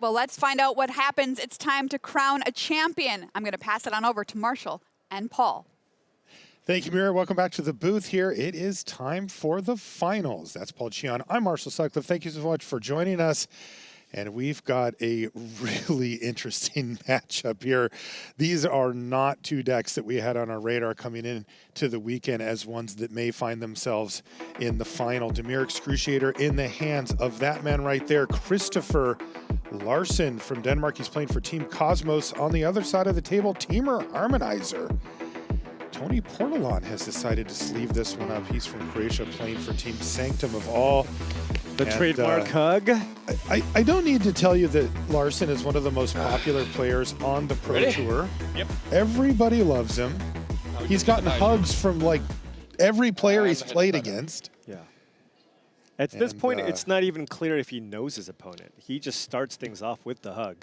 Well, let's find out what happens. It's time to crown a champion. I'm going to pass it on over to Marshall and Paul. Thank you, Mira. Welcome back to the booth here. It is time for the finals. That's Paul Cheon. I'm Marshall Sutcliffe. Thank you so much for joining us. And we've got a really interesting matchup here. These are not two decks that we had on our radar coming in to the weekend as ones that may find themselves in the final. Dimir Excruciator in the hands of that man right there, Christoffer Larsen from Denmark. He's playing for Team Cosmos. On the other side of the table, Teamer Harmonizer. Toni Portolan has decided to sleeve this one up. He's from Croatia, playing for Team Sanctum of All. The trademark hug. I don't need to tell you that Larsen is one of the most popular players on the Pro Tour. Yep. Everybody loves him. He's gotten hugs from like every player he's played against. Yeah. At this point, it's not even clear if he knows his opponent. He just starts things off with the hug.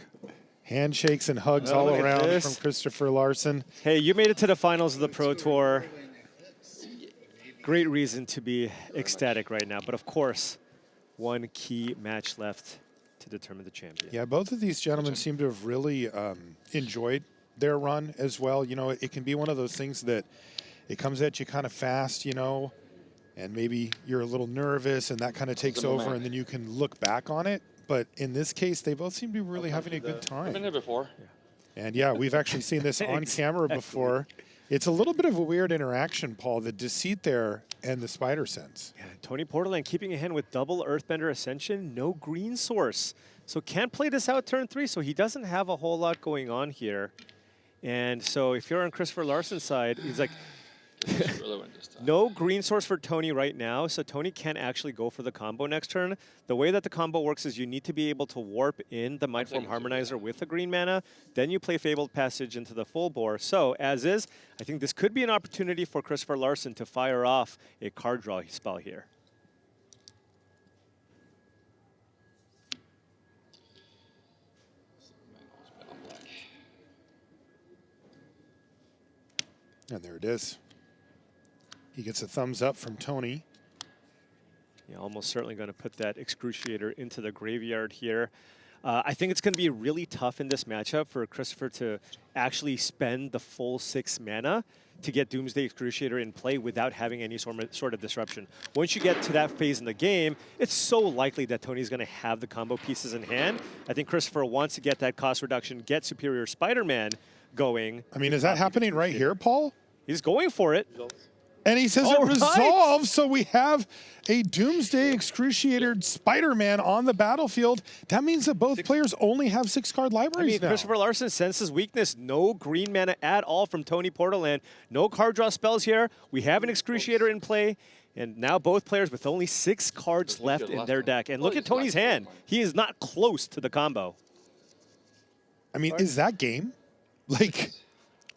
Handshakes and hugs all around from Christoffer Larsen. Hey, you made it to the finals of the Pro Tour. Great reason to be ecstatic right now. But of course, one key match left to determine the champion. Yeah, both of these gentlemen seem to have really enjoyed their run as well. You know, it can be one of those things that it comes at you kind of fast, you know, and maybe you're a little nervous and that kind of takes over and then you can look back on it. But in this case, they both seem to be really having a good time. I've been there before. And yeah, we've actually seen this on camera before. It's a little bit of a weird interaction, Paul, the Deceit there and the Spider Sense. Yeah, Toni Portolan keeping a hand with double Earthbender Ascension, no green source. So can't play this out turn 3, so he doesn't have a whole lot going on here. And so if you're on Christoffer Larsen's side, he's like, no green source for Toni right now, so Toni can't actually go for the combo next turn. The way that the combo works is you need to be able to warp in the Mindform Harmonizer with the green mana, then you play Fabled Passage into the full bore. So, as is, I think this could be an opportunity for Christoffer Larsen to fire off a card draw spell here. And there it is. He gets a thumbs up from Toni. Yeah, almost certainly going to put that Excruciator into the graveyard here. I think it's going to be really tough in this matchup for Christoffer to actually spend the full 6 mana to get Doomsday Excruciator in play without having any sort of disruption. Once you get to that phase in the game, it's so likely that Toni's going to have the combo pieces in hand. I think Christoffer wants to get that cost reduction, get Superior Spider-Man going. I mean, is that happening right here, Paul? He's going for it. And he says it resolves, so we have a Doomsday Excruciator Spider-Man on the battlefield. That means that both players only have 6-card libraries now. Christoffer Larsen senses weakness. No green mana at all from Toni Portolan. No card draw spells here. We have an Excruciator in play. And now both players with only 6 cards left in their deck. And look at Toni's hand. He is not close to the combo. I mean, is that game? Like...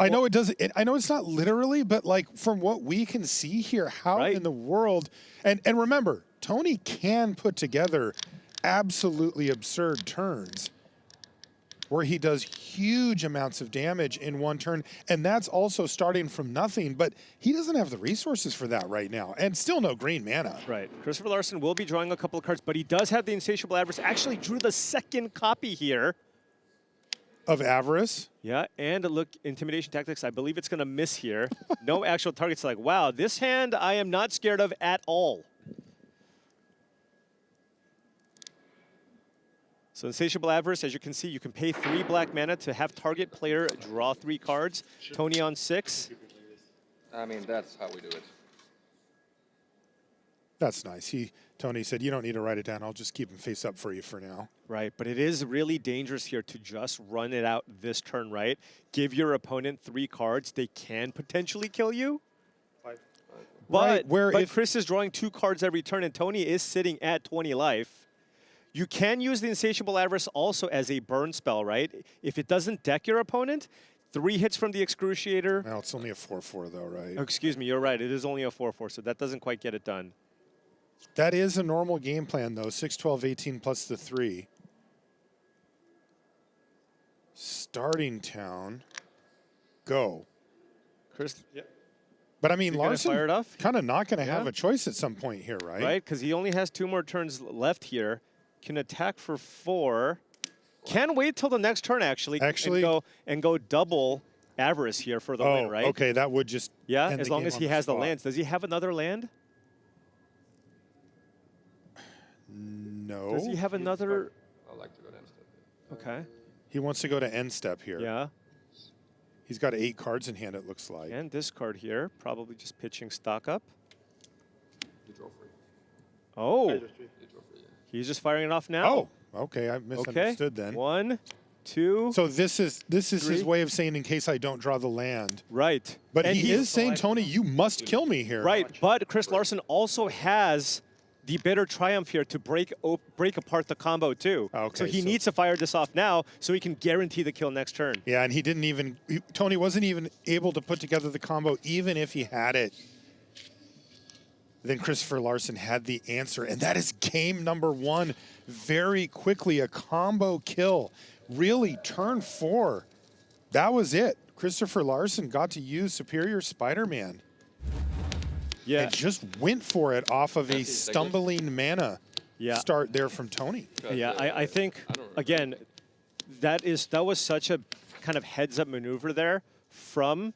I know it doesn't. I know it's not literally, but like from what we can see here, how in the world? And remember, Toni can put together absolutely absurd turns where he does huge amounts of damage in one turn, and that's also starting from nothing. But he doesn't have the resources for that right now, and still no green mana. Right. Christoffer Larsen will be drawing a couple of cards, but he does have the Insatiable Avarice. Actually, drew the 2nd copy here. Of Avarice? Yeah, and look, Intimidation Tactics, I believe it's going to miss here. No actual targets. Like, wow, this hand I am not scared of at all. So Insatiable Avarice, as you can see, you can pay 3 black mana to have target player draw 3 cards. Toni on 6. I mean, that's how we do it. That's nice. Toni said, you don't need to write it down. I'll just keep him face up for you for now. Right, but it is really dangerous here to just run it out this turn, right? Give your opponent 3 cards. They can potentially kill you. But Chris is drawing 2 cards every turn, and Toni is sitting at 20 life. You can use the Insatiable Avarice also as a burn spell, right? If it doesn't deck your opponent, 3 hits from the Excruciator. No, it's only a 4/4 though, right? Oh, excuse me, you're right. It is only a 4/4, so that doesn't quite get it done. That is a normal game plan, though. 6, 12, 18 plus the 3. Starting town. Go. Chris? Yep. But I mean, Larsen kind of not going to have Yeah. a choice at some point here, right? Right, because he only has 2 more turns left here. Can attack for 4. Can wait till the next turn, actually. And go double Avarice here for the win, right? Okay, that would just end as the long game as on he has the spot. lands. Does he have another land? No. Does he have another? I like to go down step. Okay. He wants to go to end step here. Yeah. He's got 8 cards in hand, it looks like. And this card here, probably just pitching stock up. You draw free. Oh, You draw free, yeah. he's just firing it off now. Oh, okay, I misunderstood then. 1, 2. So this is his 3. way of saying in case I don't draw the land. Right. But And he is saying, Tony, you must kill me here. Right, but Chris Larsen also has the Bitter Triumph here to break apart the combo too. Okay, so he needs to fire this off now so he can guarantee the kill next turn. Yeah, and he didn't even, Tony wasn't even able to put together the combo even if he had it. Then Christoffer Larsen had the answer, and that is game number 1. Very quickly, a combo kill. Really, turn 4. That was it. Christoffer Larsen got to use Superior Spider-Man. Yeah. And just went for it off of a stumbling mana start there from Tony. Yeah, I think, again, that was such a kind of heads-up maneuver there from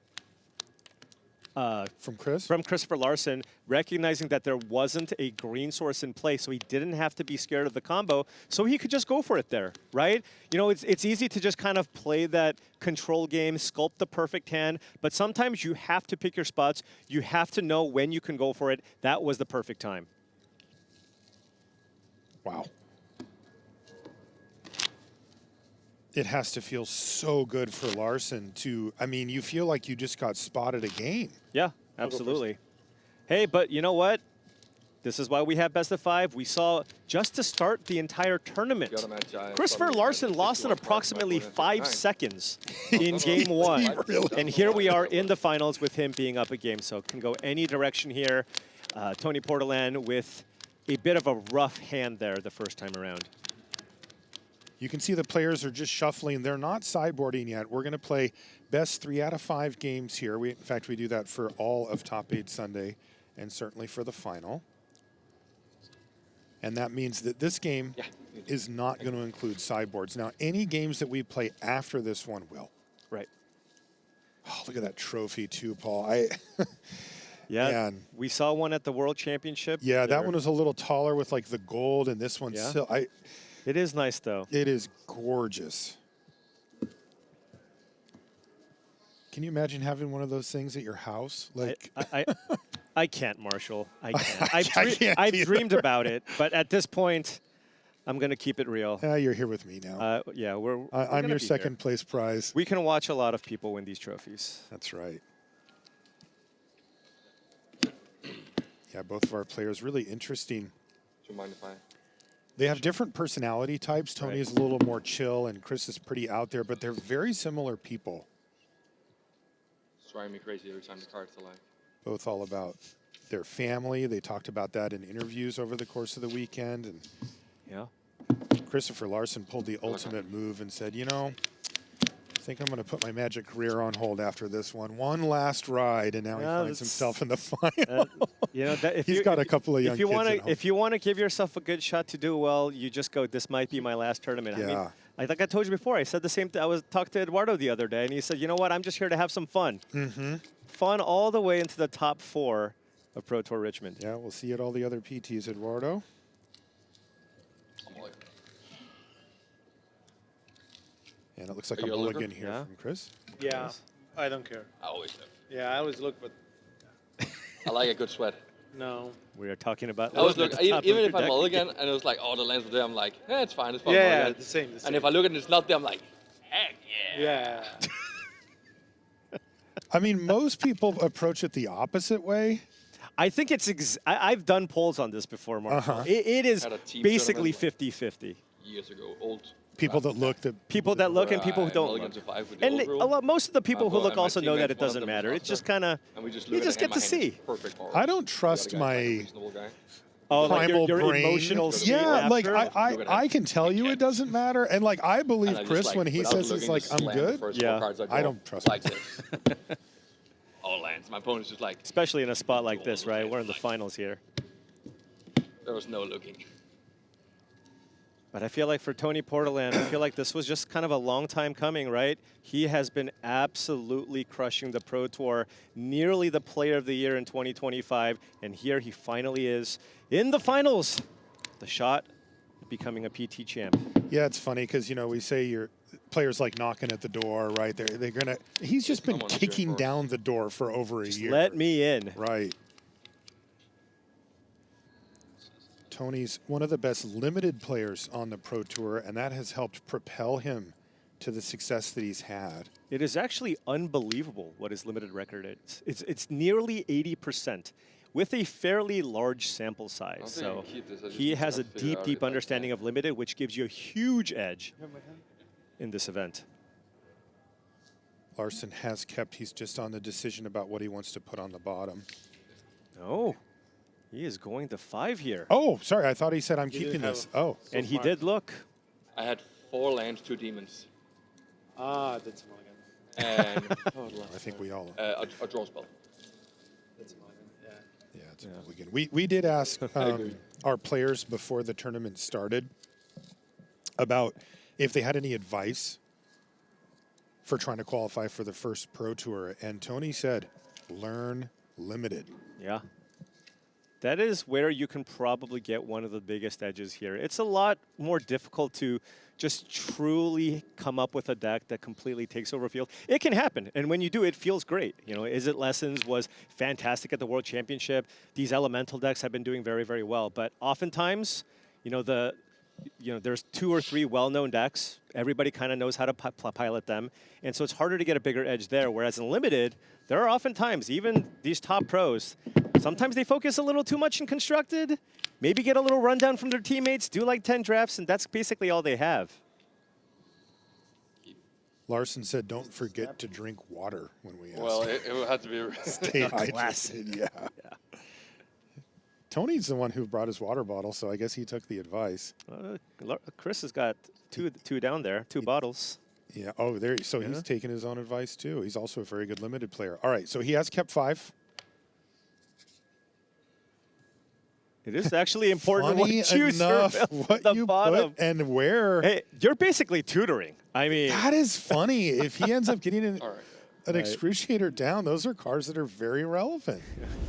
Chris? From Christoffer Larsen, recognizing that there wasn't a green source in play, so he didn't have to be scared of the combo, so he could just go for it there, right? You know, it's easy to just kind of play that control game, sculpt the perfect hand, but sometimes you have to pick your spots. You have to know when you can go for it. That was the perfect time. Wow. It has to feel so good for Larsen to, I mean, you feel like you just got spotted a game. Yeah, absolutely. Hey, but you know what? This is why we have best of 5. We saw just to start the entire tournament, Christoffer Larsen lost in approximately 5 seconds in game 1. And here we are in the finals with him being up a game. So it can go any direction here. Toni Portolan with a bit of a rough hand there the first time around. You can see the players are just shuffling. They're not sideboarding yet. We're going to play best 3 out of 5 games here. In fact, we do that for all of Top 8 Sunday and certainly for the final. And that means that this game is not going to include sideboards. Now, any games that we play after this one will. Right. Oh, look at that trophy too, Paul. Yeah, man. We saw one at the World Championship. Yeah, that one was a little taller with like the gold, and this one's still. It is nice, though. It is gorgeous. Can you imagine having one of those things at your house? Like, I can't, Marshall. I can't. I've dreamed about it, but at this point, I'm going to keep it real. You're here with me now. Yeah, I'm your second place prize. We can watch a lot of people win these trophies. That's right. Yeah, both of our players really interesting. Do you mind if I? They have different personality types. Tony is a little more chill, and Chris is pretty out there, but they're very similar people. It's driving me crazy every time the cards are live. Both all about their family. They talked about that in interviews over the course of the weekend. And yeah, Christoffer Larsen pulled the ultimate move and said, you know, I think I'm going to put my Magic career on hold after this one. One last ride, and now he finds himself in the final. You know, he's got a couple of young kids at home. If you want to give yourself a good shot to do well, you just go, this might be my last tournament. Yeah. I mean, like I told you before, I said the same thing. I was talking to Eduardo the other day, and he said, you know what, I'm just here to have some fun. Mm-hmm. Fun all the way into the top 4 of Pro Tour Richmond. Yeah, we'll see you at all the other PTs, Eduardo. And it looks like a mulligan here from Chris. Yeah, I don't care. I always have. Yeah, I always look, but I like a good sweat. no. We are talking about. I always look, even if I mulligan and it was like, oh, the lands were there, I'm like, it's fine, it's fine. Yeah, the same. And if I look and it's not there, I'm like, heck yeah. Yeah. I mean, most people approach it the opposite way. I think it's. I've done polls on this before, Mark. It is basically 50-50. Years ago, old. People that look, people that look, and people who don't look. And most of the people who look also know that it doesn't matter. It's just kind of, you just get to see. I don't trust my primal your brain. Emotional state yeah, like after. I can tell you it doesn't matter, and like I believe Chris when he says it's like I'm good. Yeah, I don't trust like this. All lands. My opponent's just like. Especially in a spot like this, right? We're in the finals here. There was no looking. But I feel like for Toni Portolan, I feel like this was just kind of a long time coming, right? He has been absolutely crushing the Pro Tour, nearly the Player of the Year in 2025, and here he finally is in the finals. The shot becoming a PT champ. Yeah, it's funny because, you know, we say your players like knocking at the door, right? They're gonna. He's just been kicking down the door for over a year. Let me in. Right. Tony's one of the best limited players on the Pro Tour, and that has helped propel him to the success that he's had. It is actually unbelievable what his limited record is. It's nearly 80% with a fairly large sample size. So he has a deep understanding of limited, which gives you a huge edge in this event. Larsen has kept, he's just on the decision about what he wants to put on the bottom. Oh. He is going to 5 here. Oh, sorry. I thought he said I'm keeping this. Oh. And he did look. I had 4 lands, 2 demons. Ah, that's mulligan. And I think we all. a draw spell. That's mulligan, yeah. Yeah, it's mulligan. We did ask our players before the tournament started about if they had any advice for trying to qualify for the first Pro Tour, and Tony said, learn limited. Yeah. That is where you can probably get one of the biggest edges here. It's a lot more difficult to just truly come up with a deck that completely takes over field. It can happen, and when you do, it feels great. You know, Is It Lessons was fantastic at the World Championship. These elemental decks have been doing very, very well, but oftentimes, you know, there's 2 or 3 well-known decks. Everybody kind of knows how to pilot them, and so it's harder to get a bigger edge there, whereas in Limited, there are oftentimes, even these top pros, sometimes they focus a little too much in Constructed, maybe get a little rundown from their teammates, do like 10 drafts, and that's basically all they have. Larsen said, don't forget to drink water when we asked. Well, it had to be. Stay hydrated, yeah. Tony's the one who brought his water bottle, so I guess he took the advice. Chris has got two down there, 2 bottles. Yeah. Oh, there. So he's taken his own advice too. He's also a very good limited player. All right. So he has kept 5. It is actually important Funny what you enough, serve what the you bottom. put and where. Hey, you're basically tutoring. I mean, That is funny. If he ends up getting an Right. excruciator down, those are cards that are very relevant.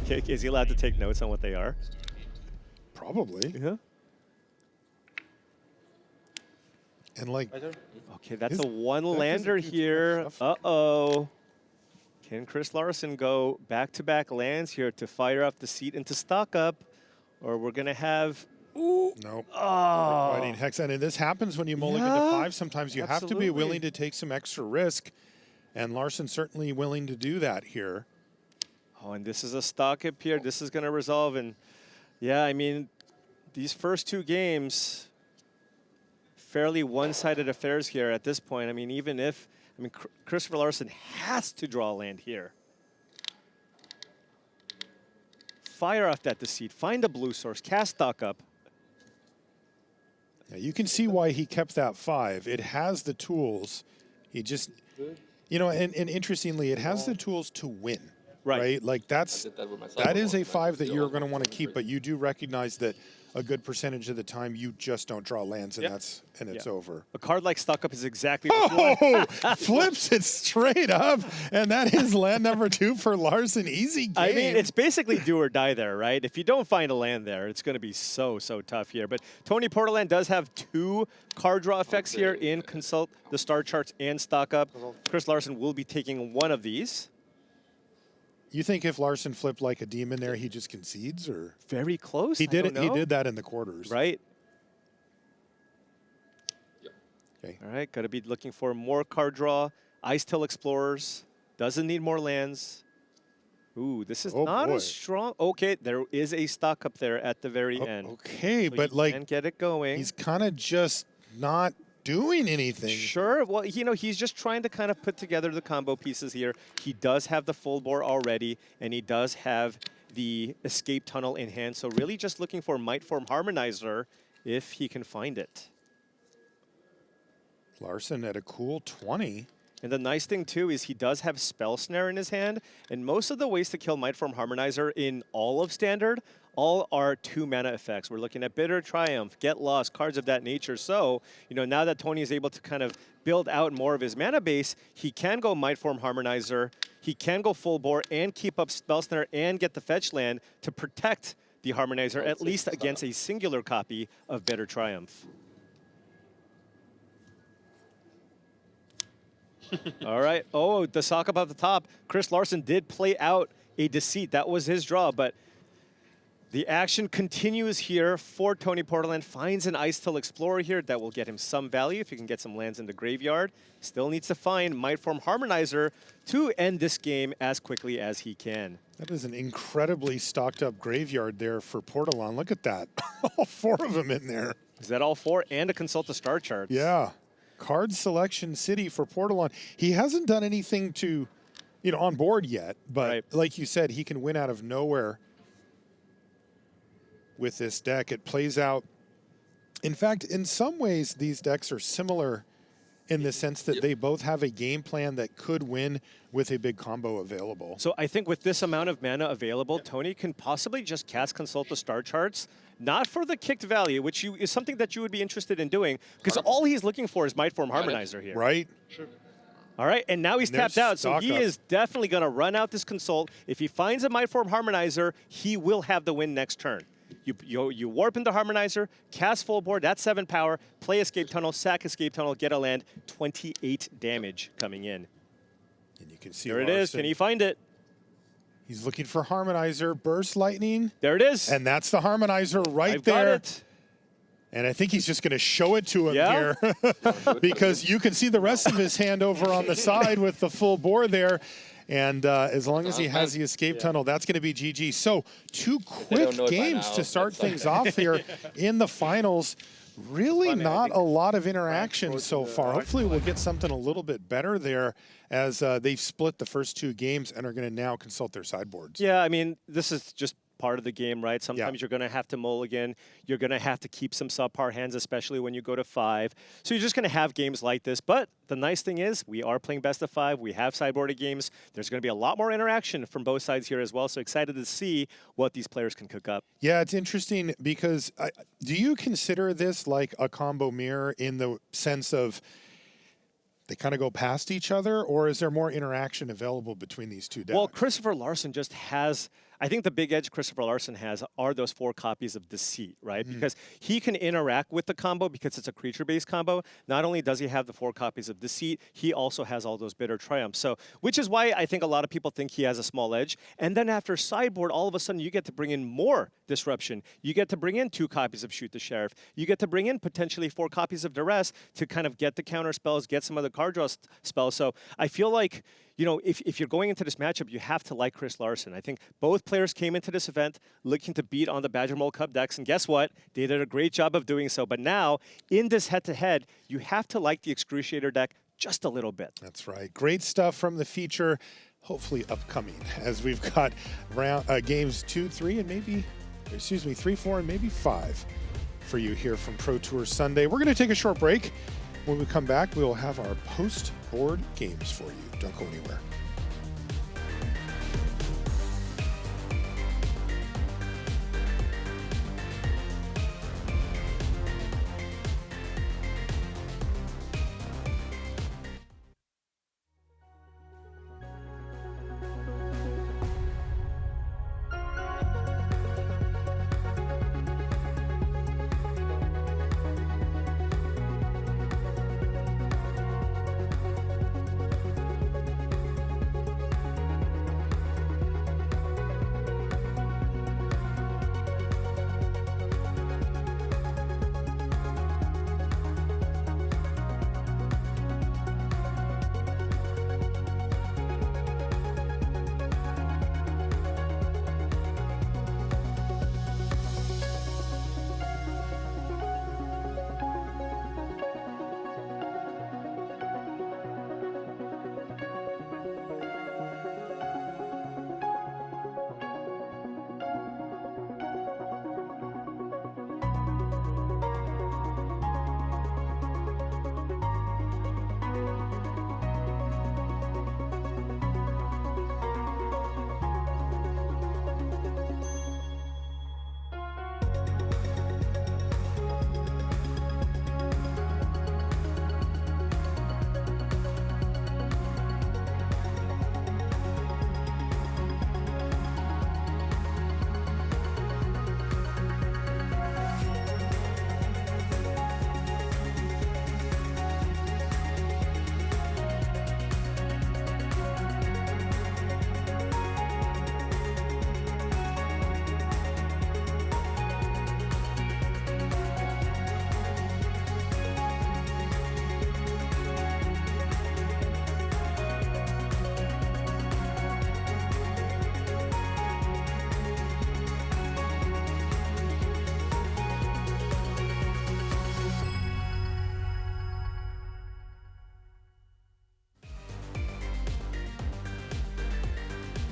okay, is he allowed to take notes on what they are? Probably. Yeah. And like, Okay, that's His a 1 deck lander doesn't do too here. much stuff. Uh-oh. Can Chris Larsen go back-to-back lands here to fire up the seat into stock up? Or we're going to have... Ooh. nope. Oh. Fighting Hex. And this happens when you mulligan to 5. Sometimes you have to be absolutely. willing to take some extra risk. And Larsen's certainly willing to do that here. Oh, and this is a stock up here. This is going to resolve. And yeah, I mean, these first 2 games, fairly one-sided affairs here at this point. I mean, even if, Christoffer Larsen has to draw land here. Fire off that Deceit. Find a blue source. Cast stock up. Yeah, you can see why he kept that 5. It has the tools. He just, you know, and interestingly, it has the tools to win. Right? Like that is a 5 that you're going to want to keep, but you do recognize that a good percentage of the time you just don't draw lands, and it's over. A card like stock up is exactly what you want. Flips it straight up, and that is land number 2 for Larsen. Easy game. I mean, it's basically do or die there, right? If you don't find a land there, it's going to be so tough here. But Toni Portolan does have 2 card draw effects here in Consult the Star Charts and Stock Up. Chris Larsen will be taking one of these. You think if Larsen flipped like a demon there, he just concedes, or very close? He did it. He did that in the quarters, right? Okay. All right, got to be looking for more card draw. Ice Tail Explorers doesn't need more lands. Ooh, this is not as strong. Okay, there is a stock up there at the very end. Okay, so but like, and get it going. He's kind of just not doing anything. Sure. Well, you know, he's just trying to kind of put together the combo pieces here. He does have the full bore already, and he does have the escape tunnel in hand. So really just looking for Might Form Harmonizer if he can find it. Larsen at a cool 20. And the nice thing, too, is he does have Spell Snare in his hand, and most of the ways to kill Mightform Harmonizer in all of Standard all are 2-mana effects. We're looking at Bitter Triumph, Get Lost, cards of that nature. So, you know, now that Toni is able to kind of build out more of his mana base, he can go Mightform Harmonizer, he can go full bore and keep up Spell Snare and get the fetch land to protect the Harmonizer, at least against a singular copy of Bitter Triumph. All right. Oh, the sock up at the top. Chris Larsen did play out a Deceit. That was his draw, but the action continues here for Toni Portolan. Finds an Ice-Till Explorer here that will get him some value if he can get some lands in the graveyard. Still needs to find Mightform Harmonizer to end this game as quickly as he can. That is an incredibly stocked up graveyard there for Portolan. Look at that. All 4 of them in there. Is that all 4? And a Consult the Star Charts. Yeah. Card selection city for Portolan. He hasn't done anything to, you know, on board yet, but like you said, he can win out of nowhere with this deck. It plays out. In fact, in some ways, these decks are similar in the sense that they both have a game plan that could win with a big combo available. So I think with this amount of mana available, Toni can possibly just cast Consult the Star Charts, not for the kicked value, which is something that you would be interested in doing, because all he's looking for is Mightform Harmonizer here. Right. Sure. All right, and now he's tapped out, so he is definitely going to run out this Consult. If he finds a Mightform Harmonizer, he will have the win next turn. You warp into Harmonizer, cast full board, that's 7 power, play Escape Tunnel, sack Escape Tunnel, get a land, 28 damage coming in. And you can see there it is. Can he find it? He's looking for Harmonizer, Burst Lightning. There it is. And that's the Harmonizer right I've there. got it. And I think he's just going to show it to him here because you can see the rest of his hand over on the side with the full bore there. And as long as he has the Escape Tunnel, that's going to be GG. So 2 quick games to start things off here in the finals. Really not a lot of interaction so far. Hopefully we'll get something a little bit better there as they've split the first 2 games and are going to now consult their sideboards. Yeah, I mean, this is just part of the game, right? Sometimes you're going to have to mulligan. You're going to have to keep some subpar hands, especially when you go to 5. So you're just going to have games like this. But the nice thing is we are playing best of 5. We have sideboarded games. There's going to be a lot more interaction from both sides here as well. So excited to see what these players can cook up. Yeah, it's interesting because do you consider this like a combo mirror in the sense of they kind of go past each other, or is there more interaction available between these 2 decks? Well, Christoffer Larsen just has, I think the big edge Christoffer Larsen has are those 4 copies of Deceit, right? Because he can interact with the combo because it's a creature-based combo. Not only does he have the 4 copies of Deceit, he also has all those Bitter Triumphs. So, which is why I think a lot of people think he has a small edge. And then after sideboard, all of a sudden you get to bring in more disruption. You get to bring in 2 copies of Shoot the Sheriff. You get to bring in potentially 4 copies of Duress to kind of get the counter spells, get some of the card draw spells. So I feel like, you know, if you're going into this matchup, you have to like Chris Larsen. I think both players came into this event looking to beat on the Badger Mole Cup decks, and guess what? They did a great job of doing so. But now, in this head-to-head, you have to like the Excruciator deck just a little bit. That's right. Great stuff from the feature, hopefully upcoming, as we've got games 2, 3, and maybe, 3, 4, and maybe 5 for you here from Pro Tour Sunday. We're going to take a short break. When we come back, we'll have our post-board games for you. Don't go anywhere.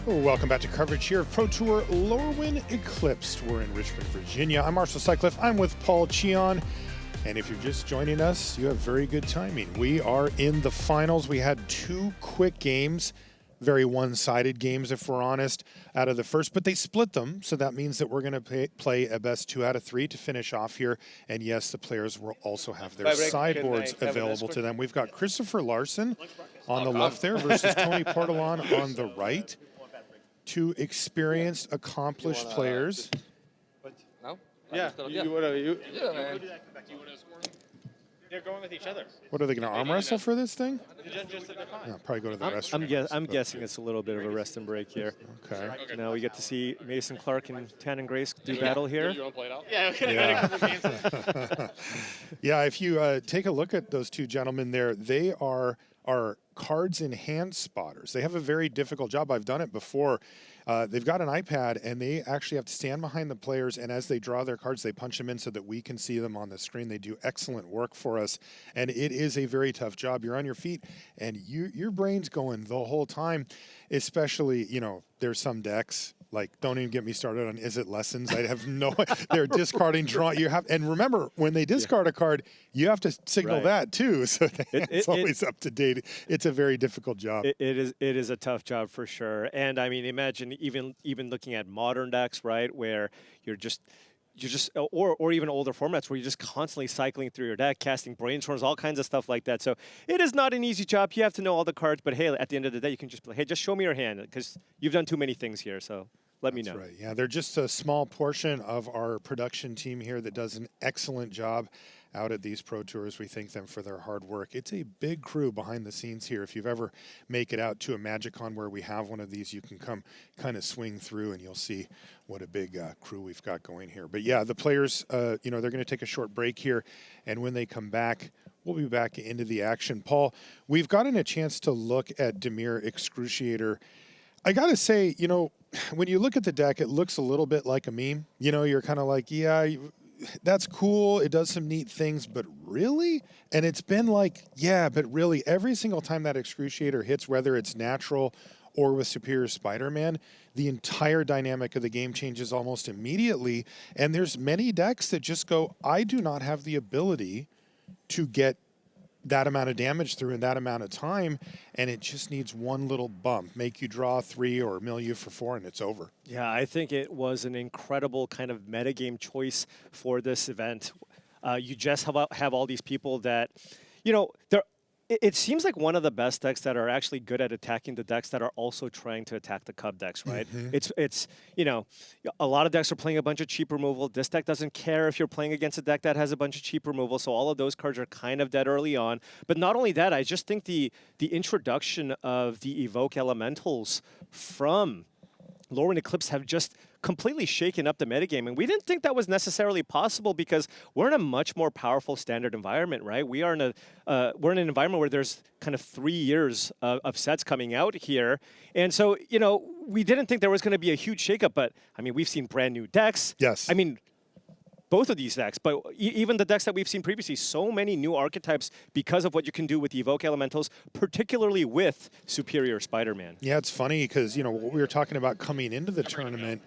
Welcome back to coverage here of Pro Tour Lorwyn Eclipsed. We're in Richmond, Virginia. I'm Marshall Sutcliffe. I'm with Paul Cheon. And if you're just joining us, you have very good timing. We are in the finals. We had two quick games, very one-sided games, if we're honest, out of the first, but they split them. So that means that we're going to play a best 2 out of 3 to finish off here. And yes, the players will also have their sideboards available to them. We've got Christoffer Larsen on the left there versus Toni Portolan on the right. Two experienced, accomplished players. No? Yeah, Yeah, man. They're going with each other. What are they going to arm wrestle for this thing? Yeah, probably go to the restroom. I'm guessing it's a little bit of a rest and break here. Okay. Now we get to see Mason Clark and Tannen Grace do battle here. You want to play it out? Yeah, Yeah. Yeah, if you take a look at those two gentlemen there, they are cards in hand spotters. They have a very difficult job. I've done it before. They've got an iPad, and they actually have to stand behind the players, and as they draw their cards, they punch them in so that we can see them on the screen. They do excellent work for us, and it is a very tough job. You're on your feet, and your brain's going the whole time, especially, you know, there's some decks, like, don't even get me started on Is It Lessons. I have no, they're discarding, draw. And remember, when they discard a card, you have to signal that too. So it's always up to date. It's a very difficult job. It is a tough job for sure. And I mean, imagine even looking at modern decks, right, where you're just or even older formats where you're just constantly cycling through your deck, casting brainstorms, all kinds of stuff like that. So it is not an easy job. You have to know all the cards, but hey, at the end of the day, you can just play, hey, just show me your hand, because you've done too many things here. So let me know. That's right. Yeah, they're just a small portion of our production team here that does an excellent job out at these Pro Tours. We thank them for their hard work. It's a big crew behind the scenes here. If you've ever make it out to a MagicCon where we have one of these, you can come kind of swing through and you'll see what a big crew we've got going here. But yeah, the players, you know, they're going to take a short break here, and when they come back, we'll be back into the action. Paul, we've gotten a chance to look at Dimir Excruciator. I got to say, you know, when you look at the deck, it looks a little bit like a meme. You know, you're kind of like, yeah, that's cool. It does some neat things, but really? And it's been like, yeah, but really, every single time that Excruciator hits, whether it's natural or with Superior Spider-Man, the entire dynamic of the game changes almost immediately. And there's many decks that just go, I do not have the ability to get that amount of damage through in that amount of time, and it just needs one little bump, make you draw 3 or mill you for 4, and it's over. Yeah, I think it was an incredible kind of metagame choice for this event. You just have all these people that, you know, it seems like one of the best decks that are actually good at attacking the decks that are also trying to attack the Cub decks, right? It's you know, a lot of decks are playing a bunch of cheap removal. This deck doesn't care if you're playing against a deck that has a bunch of cheap removal, so all of those cards are kind of dead early on. But not only that, I just think the introduction of the Evoke Elementals from Lorwyn Eclipse have just completely shaken up the metagame, and we didn't think that was necessarily possible because we're in a much more powerful standard environment, right? We are in we're in an environment where there's kind of 3 years of sets coming out here, and so, you know, we didn't think there was going to be a huge shakeup, but I mean, we've seen brand new decks. Yes. I mean, both of these decks, but even the decks that we've seen previously, so many new archetypes because of what you can do with the Evoke Elementals, particularly with Superior Spider-Man. Yeah, it's funny because, you know, what we were talking about coming into the tournament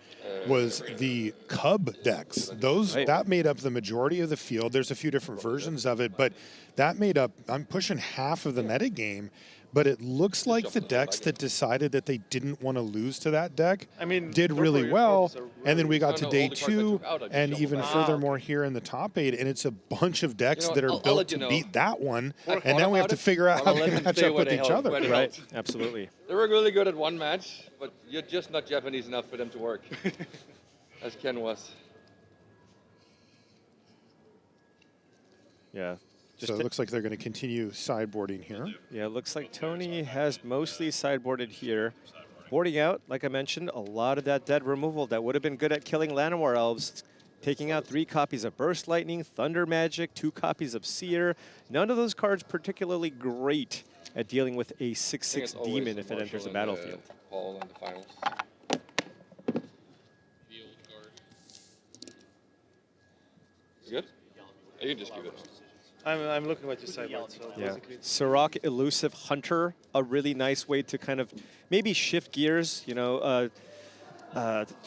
was the Cub decks. Those that made up the majority of the field. There's a few different versions of it, but that made up, I'm pushing half of the metagame. But it looks like the decks that decided that they didn't want to lose to that deck did really well. And then we got to day 2 and even furthermore here in the top 8. And it's a bunch of decks that are built to beat that one. And now we have to figure out how to match up with each other. Right, absolutely. They were really good at one match, but you're just not Japanese enough for them to work, as Ken was. Yeah. So it looks like they're going to continue sideboarding here. Yeah, it looks like Toni has mostly sideboarded here. Boarding out, like I mentioned, a lot of that dead removal that would have been good at killing Llanowar Elves. Taking out 3 copies of Burst Lightning, Thunder Magic, 2 copies of Seer. None of those cards particularly great at dealing with a 6/6 Demon if it enters the battlefield. Paul in the finals. You good? You can just give it. I'm looking at your sideboard. So Yeah. basically, Sirach, Elusive Hunter, a really nice way to kind of maybe shift gears. You know,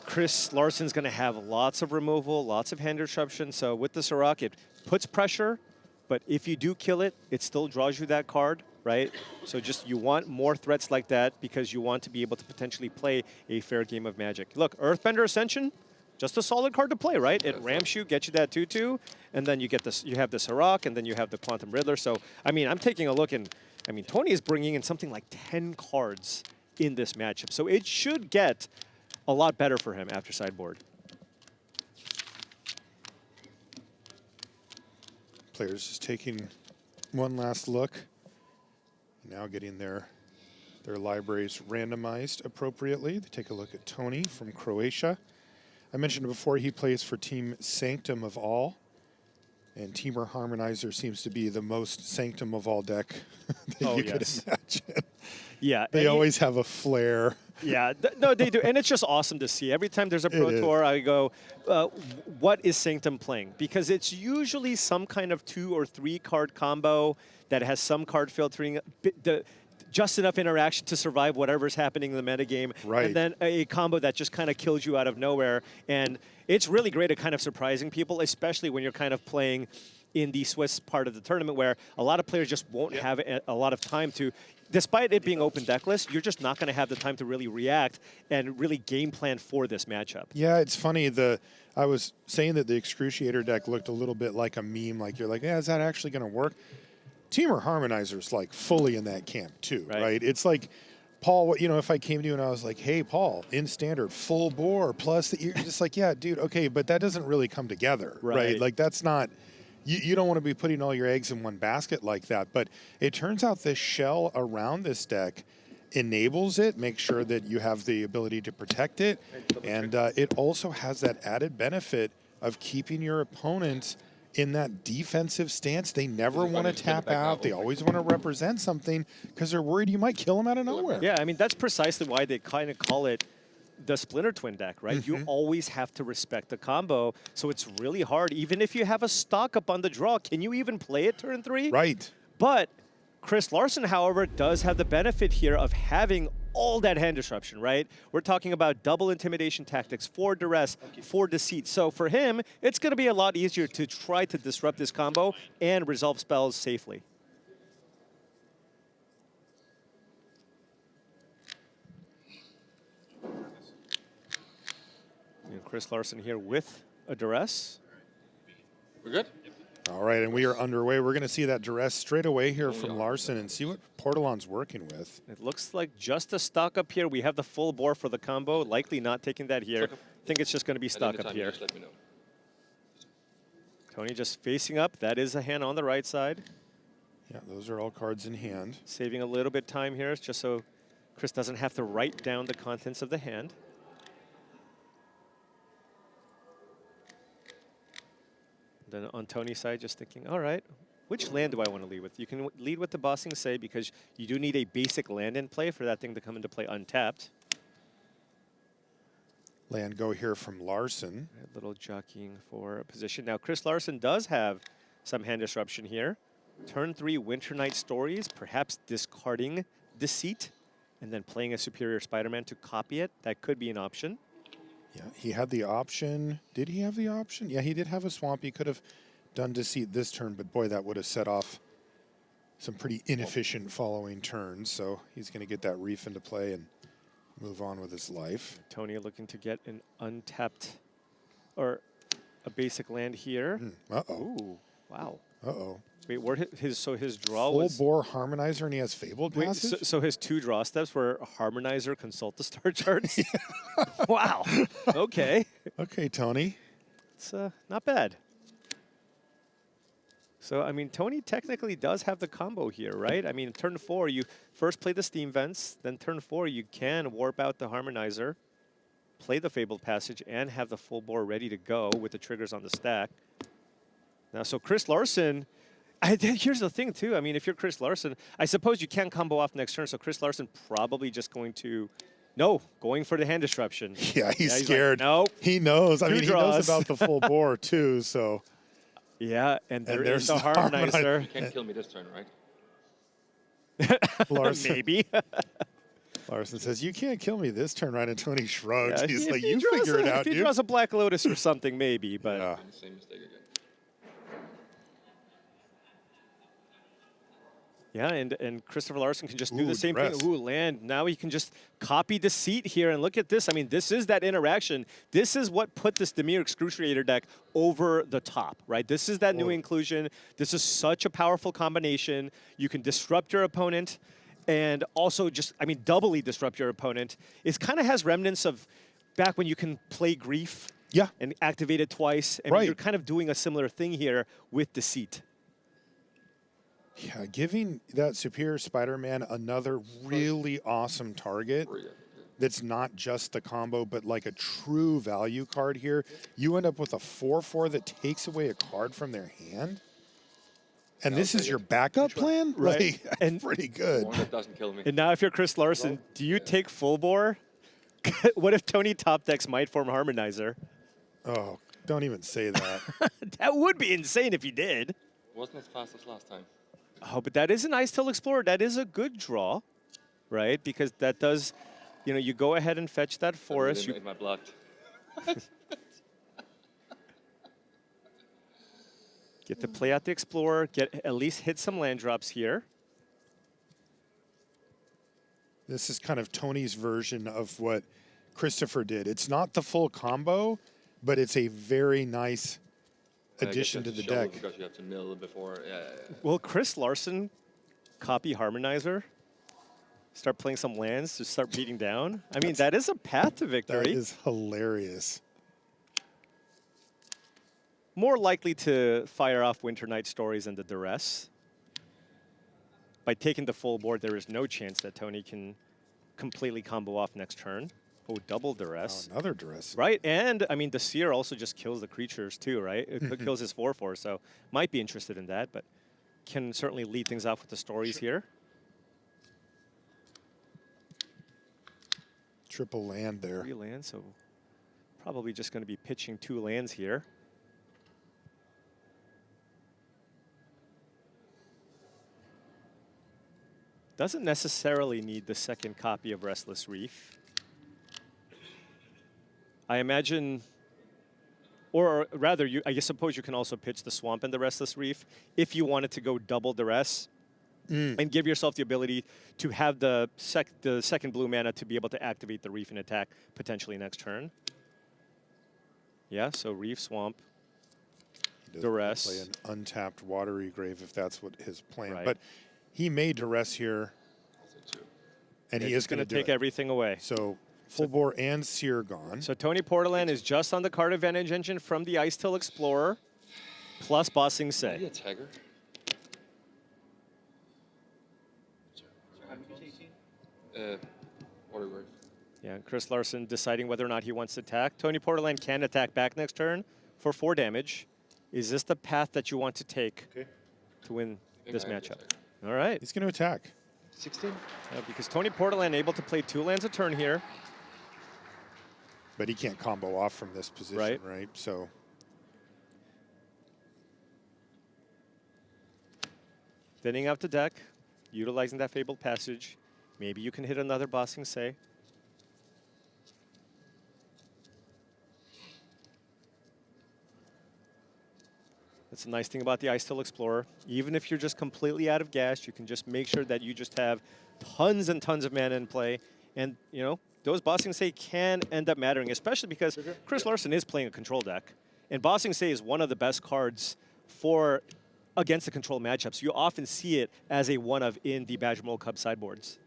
Chris Larsen's going to have lots of removal, lots of hand disruption. So with the Sirach, it puts pressure, but if you do kill it, it still draws you that card, right? So just you want more threats like that because you want to be able to potentially play a fair game of Magic. Look, Earthbender Ascension, just a solid card to play, right? It ramps you, gets you that 2/2, and then you get this. You have the Sirach, and then you have the Quantum Riddler. So, I mean, I'm taking a look, and I mean, Toni is bringing in something like 10 cards in this matchup. So it should get a lot better for him after sideboard. Players just taking one last look. Now getting their libraries randomized appropriately. They take a look at Toni from Croatia. I mentioned before he plays for Team Sanctum of All, and Teamer Harmonizer seems to be the most Sanctum of All deck that you could imagine. Yeah. They always have a flair. Yeah, no, they do. And it's just awesome to see. Every time there's a Pro Tour, I go, what is Sanctum playing? Because it's usually some kind of 2 or 3 card combo that has some card filtering, just enough interaction to survive whatever's happening in the metagame. Right. And then a combo that just kind of kills you out of nowhere. And it's really great at kind of surprising people, especially when you're kind of playing in the Swiss part of the tournament where a lot of players just won't have a lot of time to, despite it being open deck list, you're just not going to have the time to really react and really game plan for this matchup. Yeah, it's funny. I was saying that the Excruciator deck looked a little bit like a meme. Like you're like, yeah, is that actually going to work? Teamer Harmonizer's like fully in that camp too, right? It's like, Paul, you know, if I came to you and I was like, hey, Paul, in standard, full bore, plus, you're just like, yeah, dude, okay, but that doesn't really come together, right? Like that's not, you don't want to be putting all your eggs in one basket like that. But it turns out this shell around this deck enables it, makes sure that you have the ability to protect it, and it also has that added benefit of keeping your opponents in that defensive stance. They never want to tap out. They always want to represent something because they're worried you might kill them out of nowhere. Yeah, I mean, that's precisely why they kind of call it the Splinter Twin deck, right? You always have to respect the combo, so it's really hard. Even if you have a stock up on the draw, can you even play it turn 3? Right. But Chris Larsen, however, does have the benefit here of having all that hand disruption, right? We're talking about double intimidation tactics, 4 duress, 4 deceit. So for him, it's going to be a lot easier to try to disrupt this combo and resolve spells safely. And Chris Larsen here with a duress. We're good? All right, and we are underway. We're going to see that duress straight away here from Larsen and see what Portolan's working with. It looks like just a stock up here. We have the full bore for the combo, likely not taking that here. I think it's just going to be stock up here. Just let me know. Toni just facing up. That is a hand on the right side. Yeah, those are all cards in hand. Saving a little bit time here just so Chris doesn't have to write down the contents of the hand. Then on Toni's side, just thinking, all right, which land do I want to lead with? You can lead with the Bossing Say because you do need a basic land in play for that thing to come into play untapped. Land go here from Larsen. A little jockeying for a position. Now, Chris Larsen does have some hand disruption here. Turn 3 Winter Night Stories, perhaps discarding Deceit and then playing a Superior Spider-Man to copy it. That could be an option. Yeah, he had the option. Did he have the option? Yeah, he did have a swamp. He could have done Deceit this turn, but boy, that would have set off some pretty inefficient following turns. So he's going to get that reef into play and move on with his life. Toni looking to get an untapped or a basic land here. Uh-oh. Ooh, wow. Uh-oh. Wait, where his draw Full was... bore Harmonizer and he has Fabled Wait, Passage? so his 2 draw steps were Harmonizer, Consult the Star Charts? Wow. Okay. Okay, Toni. It's not bad. So, I mean, Toni technically does have the combo here, right? I mean, turn 4, you first play the Steam Vents, then turn 4, you can warp out the Harmonizer, play the Fabled Passage, and have the full bore ready to go with the triggers on the stack. Now, so Chris Larsen... here's the thing, too. I mean, if you're Chris Larsen, I suppose you can combo off next turn, so Chris Larsen probably just going to... No, going for the hand disruption. Yeah, he's scared. Like, nope. He knows. I mean, he knows draws. about the full bore, too, so... Yeah, and there's there's the the harmonizer. harmonizer. You can't kill me this turn, right? Larsen, Maybe. Larsen says, "You can't kill me this turn, right?" And Tony shrugs. Yeah, He's if like, he "You draws figure it a- out, If he dude." draws a Black Lotus or something, maybe, but Yeah. The same mistake again. yeah, and Christoffer Larsen can just do Ooh, the same dress. thing. Ooh, land. Now he can just copy the seat here, and look at this. I mean, this is that interaction. This is what put this Dimir Excruciator deck over the top, right? This is that new inclusion. This is such a powerful combination. You can disrupt your opponent, and also just, I mean, doubly disrupt your opponent. It kind of has remnants of back when you can play Grief Yeah. and activate it twice. And Right. you're kind of doing a similar thing here with Deceit. Yeah, giving that Superior Spider-Man another really awesome target that's not just the combo, but like a true value card here. You end up with a 4/4 that takes away a card from their hand. And this is your backup plan? Right. Like, that's And- pretty good. One that doesn't kill me. And now if you're Chris Larsen, do you take full bore? What if Tony top decks Might Form Harmonizer? Oh, don't even say that. That would be insane if he did. Wasn't as fast as last time. Oh, but that is an Ice-Tail Explorer. That is a good draw, right? Because that does, you know, you go ahead and fetch that forest. That really made my blood. Get to play out the Explorer, get at least hit some land drops here. This is kind of Tony's version of what Christopher did. It's not the full combo, but it's a very nice addition to the deck. Because you have to mill before. Yeah. Will Chris Larsen copy Harmonizer? Start playing some lands to start beating down? I mean, that is a path to victory. That is hilarious. More likely to fire off Winter Night Stories and the Duress. By taking the full board, there is no chance that Tony can completely combo off next turn. Oh, double Duress. Oh, another Duress. Right, and I mean, the Seer also just kills the creatures too, right? It kills his 4/4, so might be interested in that, but can certainly lead things off with the stories here. Triple land there. 3 lands, so probably just going to be pitching 2 lands here. Doesn't necessarily need the second copy of Restless Reef. I imagine, or rather, I suppose you can also pitch the Swamp and the Restless Reef if you wanted to go double Duress and give yourself the ability to have the second blue mana to be able to activate the Reef and attack potentially next turn. Yeah, so Reef, Swamp, He doesn't Duress. play an untapped Watery Grave if that's what his plan. Right. But he made Duress here, and he is going to do take it. everything away. So full bore and Seer gone. So Toni Portolan is just on the card advantage engine from the Ice-Tail Explorer, plus Bossing Say. Yeah, Tagger. Water Grave. Yeah, Chris Larsen deciding whether or not he wants to attack. Toni Portolan can attack back next turn for 4 damage. Is this the path that you want to take to win this matchup? All right. He's going to attack. 16? Because Toni Portolan able to play 2 lands a turn here. But he can't combo off from this position, Right. right? So Thinning out the deck, utilizing that Fabled Passage. Maybe you can hit another Bossing Say. That's a nice thing about the Ice-Tail Explorer. Even if you're just completely out of gas, you can just make sure that you just have tons and tons of mana in play. And, you know, those Bossing Say can end up mattering, especially because Chris Larsen is playing a control deck. And Bossing Say is one of the best cards for against the control matchups. You often see it as a one-of in the Badger World Cup sideboards.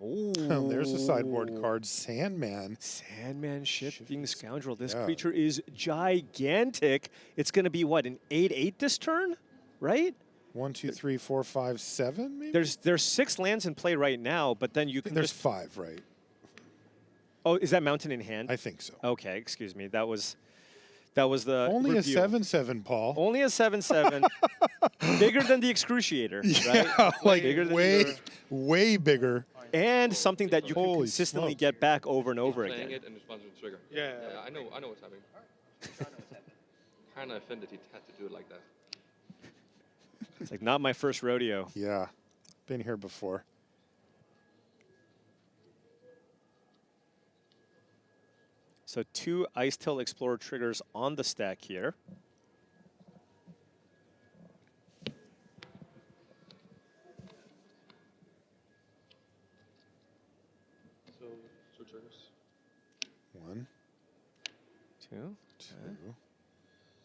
Oh, there's a sideboard card, Sandman. Sandman Shifting Scoundrel. This Yeah. creature is gigantic. It's going to be, what, an 8/8 this turn, right? 1, 2, 3, 4, 5, 7, maybe? There's 6 lands in play right now, but then you can There's just... 5, right? Oh, is that Mountain in hand? I think so. Okay, excuse me. That was the Only review. a 7/7, Paul. Only a 7/7. Bigger than the Excruciator, right? Yeah, like Bigger than way bigger. And something that you can Holy consistently smoke. get back over and over Playing again. it and responding to the trigger. Yeah. I know what's happening. kind of offended he had to do it like that. It's like not my first rodeo. Yeah, been here before. So 2 Icetail Explorer triggers on the stack here. So 2 triggers. 1, 2. 2.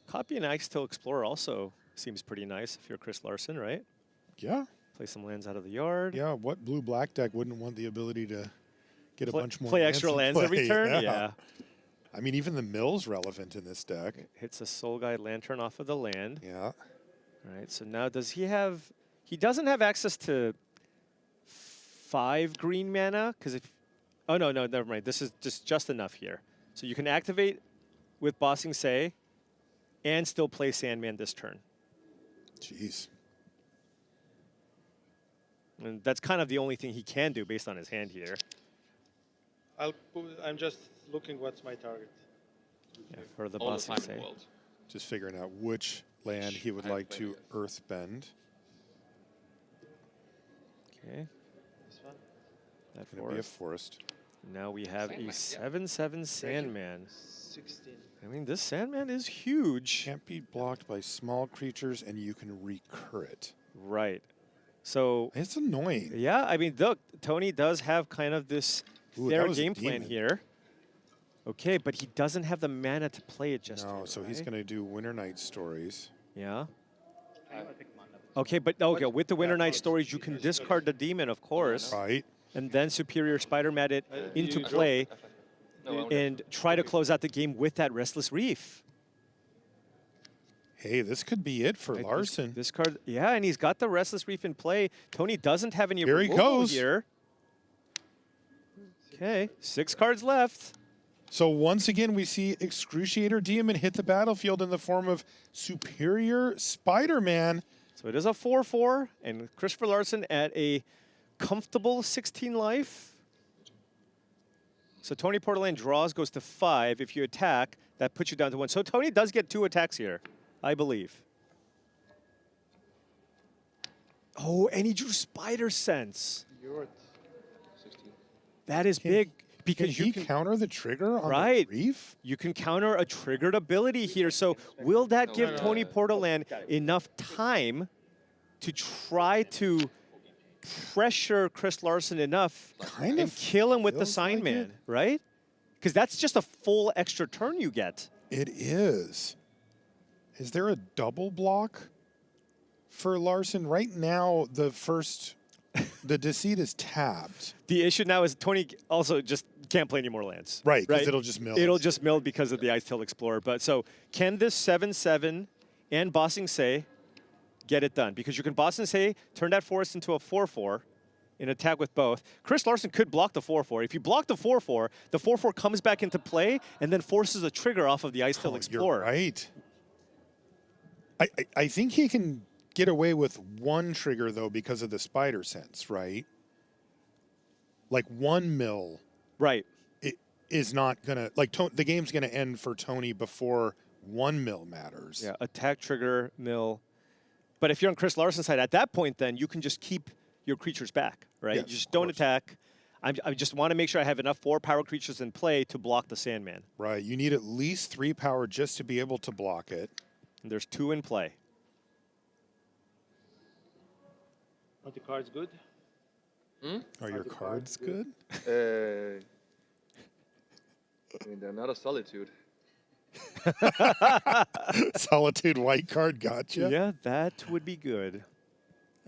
Copy an Icetail Explorer also seems pretty nice if you're Chris Larsen, right? Yeah. Play some lands out of the yard. Yeah, what blue-black deck wouldn't want the ability to get a bunch more play extra in lands every play? turn? Yeah. Yeah. I mean, even the mill's relevant in this deck. Hits a Soul Guide Lantern off of the land. Yeah. All right, so now does he have... He doesn't have access to 5 green mana, because if... Oh, no, never mind. This is just enough here. So you can activate with Bossing Say and still play Sandman this turn. Jeez. And that's kind of the only thing he can do based on his hand here. I'm just looking what's my target. Yeah, for the All the Bossing time in the Say. world. Just figuring out which land he would I'm like playing to it. earthbend. Okay, This one. that Gonna be a forest. forest. Now we have a Sandman, 7/7 Sandman. 16. I mean, this Sandman is huge. Can't be blocked by small creatures, and you can recur it. Right. So, It's annoying. yeah, I mean, look, Toni does have kind of this Ooh, fair that was a game plan demon. here. Okay, but he doesn't have the mana to play it just No, yet, so he's right? going to do Winter Night Stories. Yeah. Okay, but okay, with the Winter Night cards. Stories, you can discard the demon, of course, Right. and then Superior Spider-Man it into you draw- play No, and try to close out the game with that Restless Reef. Hey, this could be it for Right, Larsen. This card, yeah, and he's got the Restless Reef in play. Toni doesn't have any Here he removal goes. here. Okay, 6 cards left. So once again, we see Excruciator Demon hit the battlefield in the form of Superior Spider-Man. So it is a 4/4, and Christoffer Larsen at a comfortable 16 life. So Toni Portolan draws, goes to 5. If you attack, that puts you down to 1. So Toni does get 2 attacks here, I believe. Oh, and he drew Spider Sense. You're at 16. Can- That is big because Can you he can counter the trigger on Right. the reef? you can counter a triggered ability here. So will that give Toni Portolan enough time to try to pressure Chris Larsen enough Kind and of kill him with the feels Sign like Man, it. right? Because that's just a full extra turn you get. It is. Is there a double block for Larsen? Right now, the Deceit is tapped. The issue now is Toni also just can't play any more lands. Right, 'cause it'll just mill. It'll just mill because of the Icetail Explorer. But so can this 7/7 and Bossing Say get it done? Because you can Bossing Say, turn that forest into a 4/4 and attack with both. Chris Larsen could block the 4/4. If you block the 4/4, the 4/4 comes back into play and then forces a trigger off of the Icetail Explorer. You're right. I think he can get away with one trigger, though, because of the Spider Sense, right? Like 1 mill Right. is not going to, like, the game's going to end for Toni before 1 mill matters. Yeah, attack, trigger, mill. But if you're on Chris Larsen's side, at that point, then you can just keep your creatures back, right? Yes, You just of don't course. attack. I just want to make sure I have enough 4 power creatures in play to block the Sandman. Right. You need at least 3 power just to be able to block it. And there's 2 in play. Are the cards good? Are your the cards cards good? I mean, they're not a solitude. Solitude white card gotcha. Yeah, that would be good.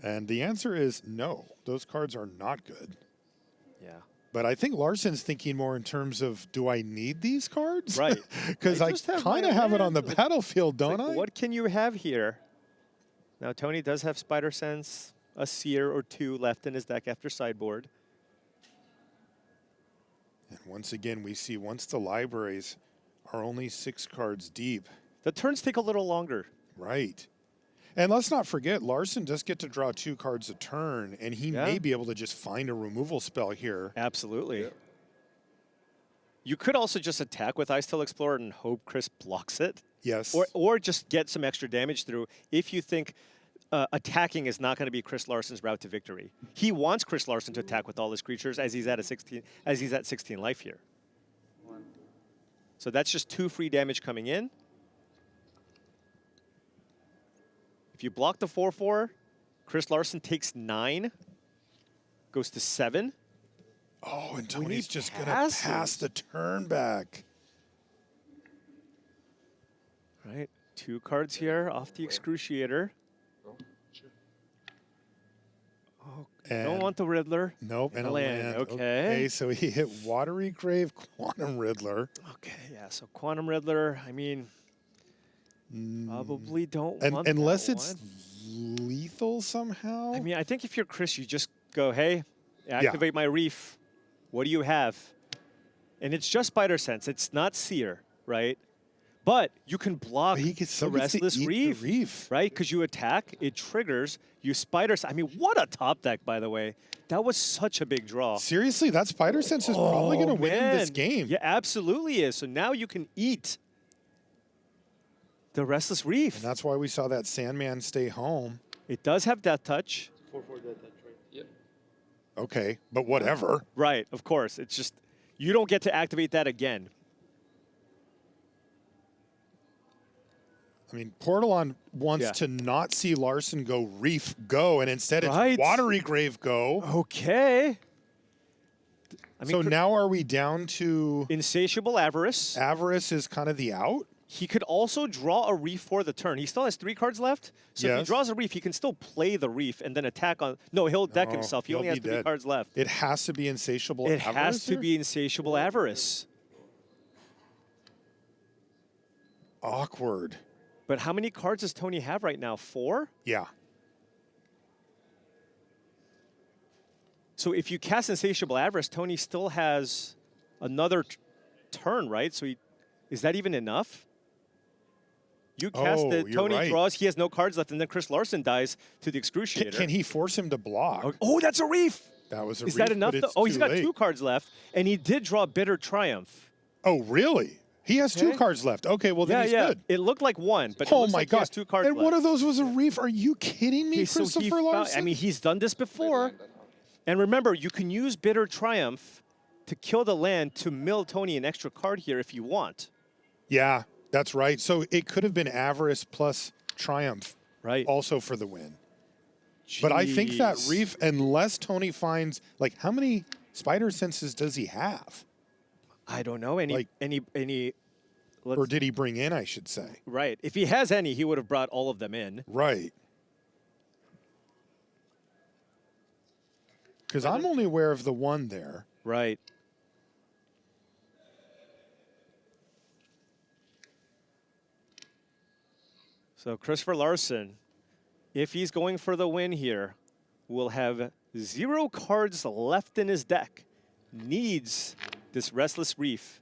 And the answer is no. Those cards are not good. Yeah. But I think Larsen's thinking more in terms of, do I need these cards? Right. Because I just have kind of my have it on the land. battlefield, don't Like, I? what can you have here? Now, Toni does have Spider Sense, a Seer or 2 left in his deck after sideboard. And once again, we see once the libraries are only 6 cards deep. The turns take a little longer. Right. And let's not forget, Larsen does get to draw 2 cards a turn, and he Yeah. may be able to just find a removal spell here. Absolutely. Yeah. You could also just attack with Icetail Explorer and hope Chris blocks it. Yes. Or just get some extra damage through if you think attacking is not going to be Chris Larsen's route to victory. He wants Chris Larsen to attack with all his creatures as he's at 16 life here. So that's just 2 free damage coming in. If you block the 4/4, Chris Larsen takes 9, goes to 7. Oh, and When he Tony's just going to passes. pass the turn back. Right, 2 cards here off the Excruciator. Oh, And don't want the Riddler. Nope, and a a land. Okay. So he hit Watery Grave, Quantum Riddler. Okay, yeah, so Quantum Riddler, I mean, probably don't And want unless that it's one. lethal somehow. I mean, I think if you're Chris, you just go, hey, activate my Reef. What do you have? And it's just Spider Sense. It's not Seer, right? But you can block But he gets the Restless the Reef, Reef, right? Because you attack, it triggers, you Spider Sense. I mean, what a top deck, by the way. That was such a big draw. Seriously, that Spider Sense is probably going to win in this Man. game. Yeah, absolutely is. So now you can eat the Restless Reef. And that's why we saw that Sandman stay home. It does have Death Touch. 4/4 dead touch, right? Yep. Okay, but whatever. Right, of course. It's just, you don't get to activate that again. I mean, Portolan wants Yeah. to not see Larsen go Reef go, and instead Right. it's Watery Grave go. Okay. I mean, So now are we down to Insatiable Avarice. Avarice is kind of the out? He could also draw a Reef for the turn. He still has 3 cards left. So if he Yes. draws a Reef, he can still play the Reef and then attack on... No, he'll deck No, himself. He he'll only has be 3 dead. cards left. It has to be Insatiable It Avarice has to here? be Insatiable Avarice. Awkward. But how many cards does Tony have right now? 4? Yeah. So if you cast Insatiable Avarice, Tony still has another turn, right? So is that even enough? You cast Oh, it, you're Tony right. draws, he has no cards left, and then Chris Larsen dies to the Can, Excruciator. he force him to block? Oh, that's a Reef! That was a Is Reef, that enough? but it's Oh, he's too got late. 2 cards left, and he did draw Bitter Triumph. Oh, really? He has 2 Okay. cards left. Okay, well then Yeah, he's yeah. good. It looked like 1, but it Oh looks my like he God! has 2 cards And left. one of those was a Reef. Are you kidding me, Okay, so he Christopher found- Larsen? I mean, he's done this before. And remember, you can use Bitter Triumph to kill the land to mill Tony an extra card here if you want. Yeah, that's right. So it could have been Avarice plus Triumph Right. also for the win. But I think that Jeez. Reef, unless Tony finds, like, how many Spider Senses does he have? I don't know. Any. Or Let's, did he bring in, I should say? right. If he has any, he would have brought all of them in. Right. Because I'm only aware of the one there. Right. So Christoffer Larsen, if he's going for the win here, will have 0 cards left in his deck. Needs this Restless Reef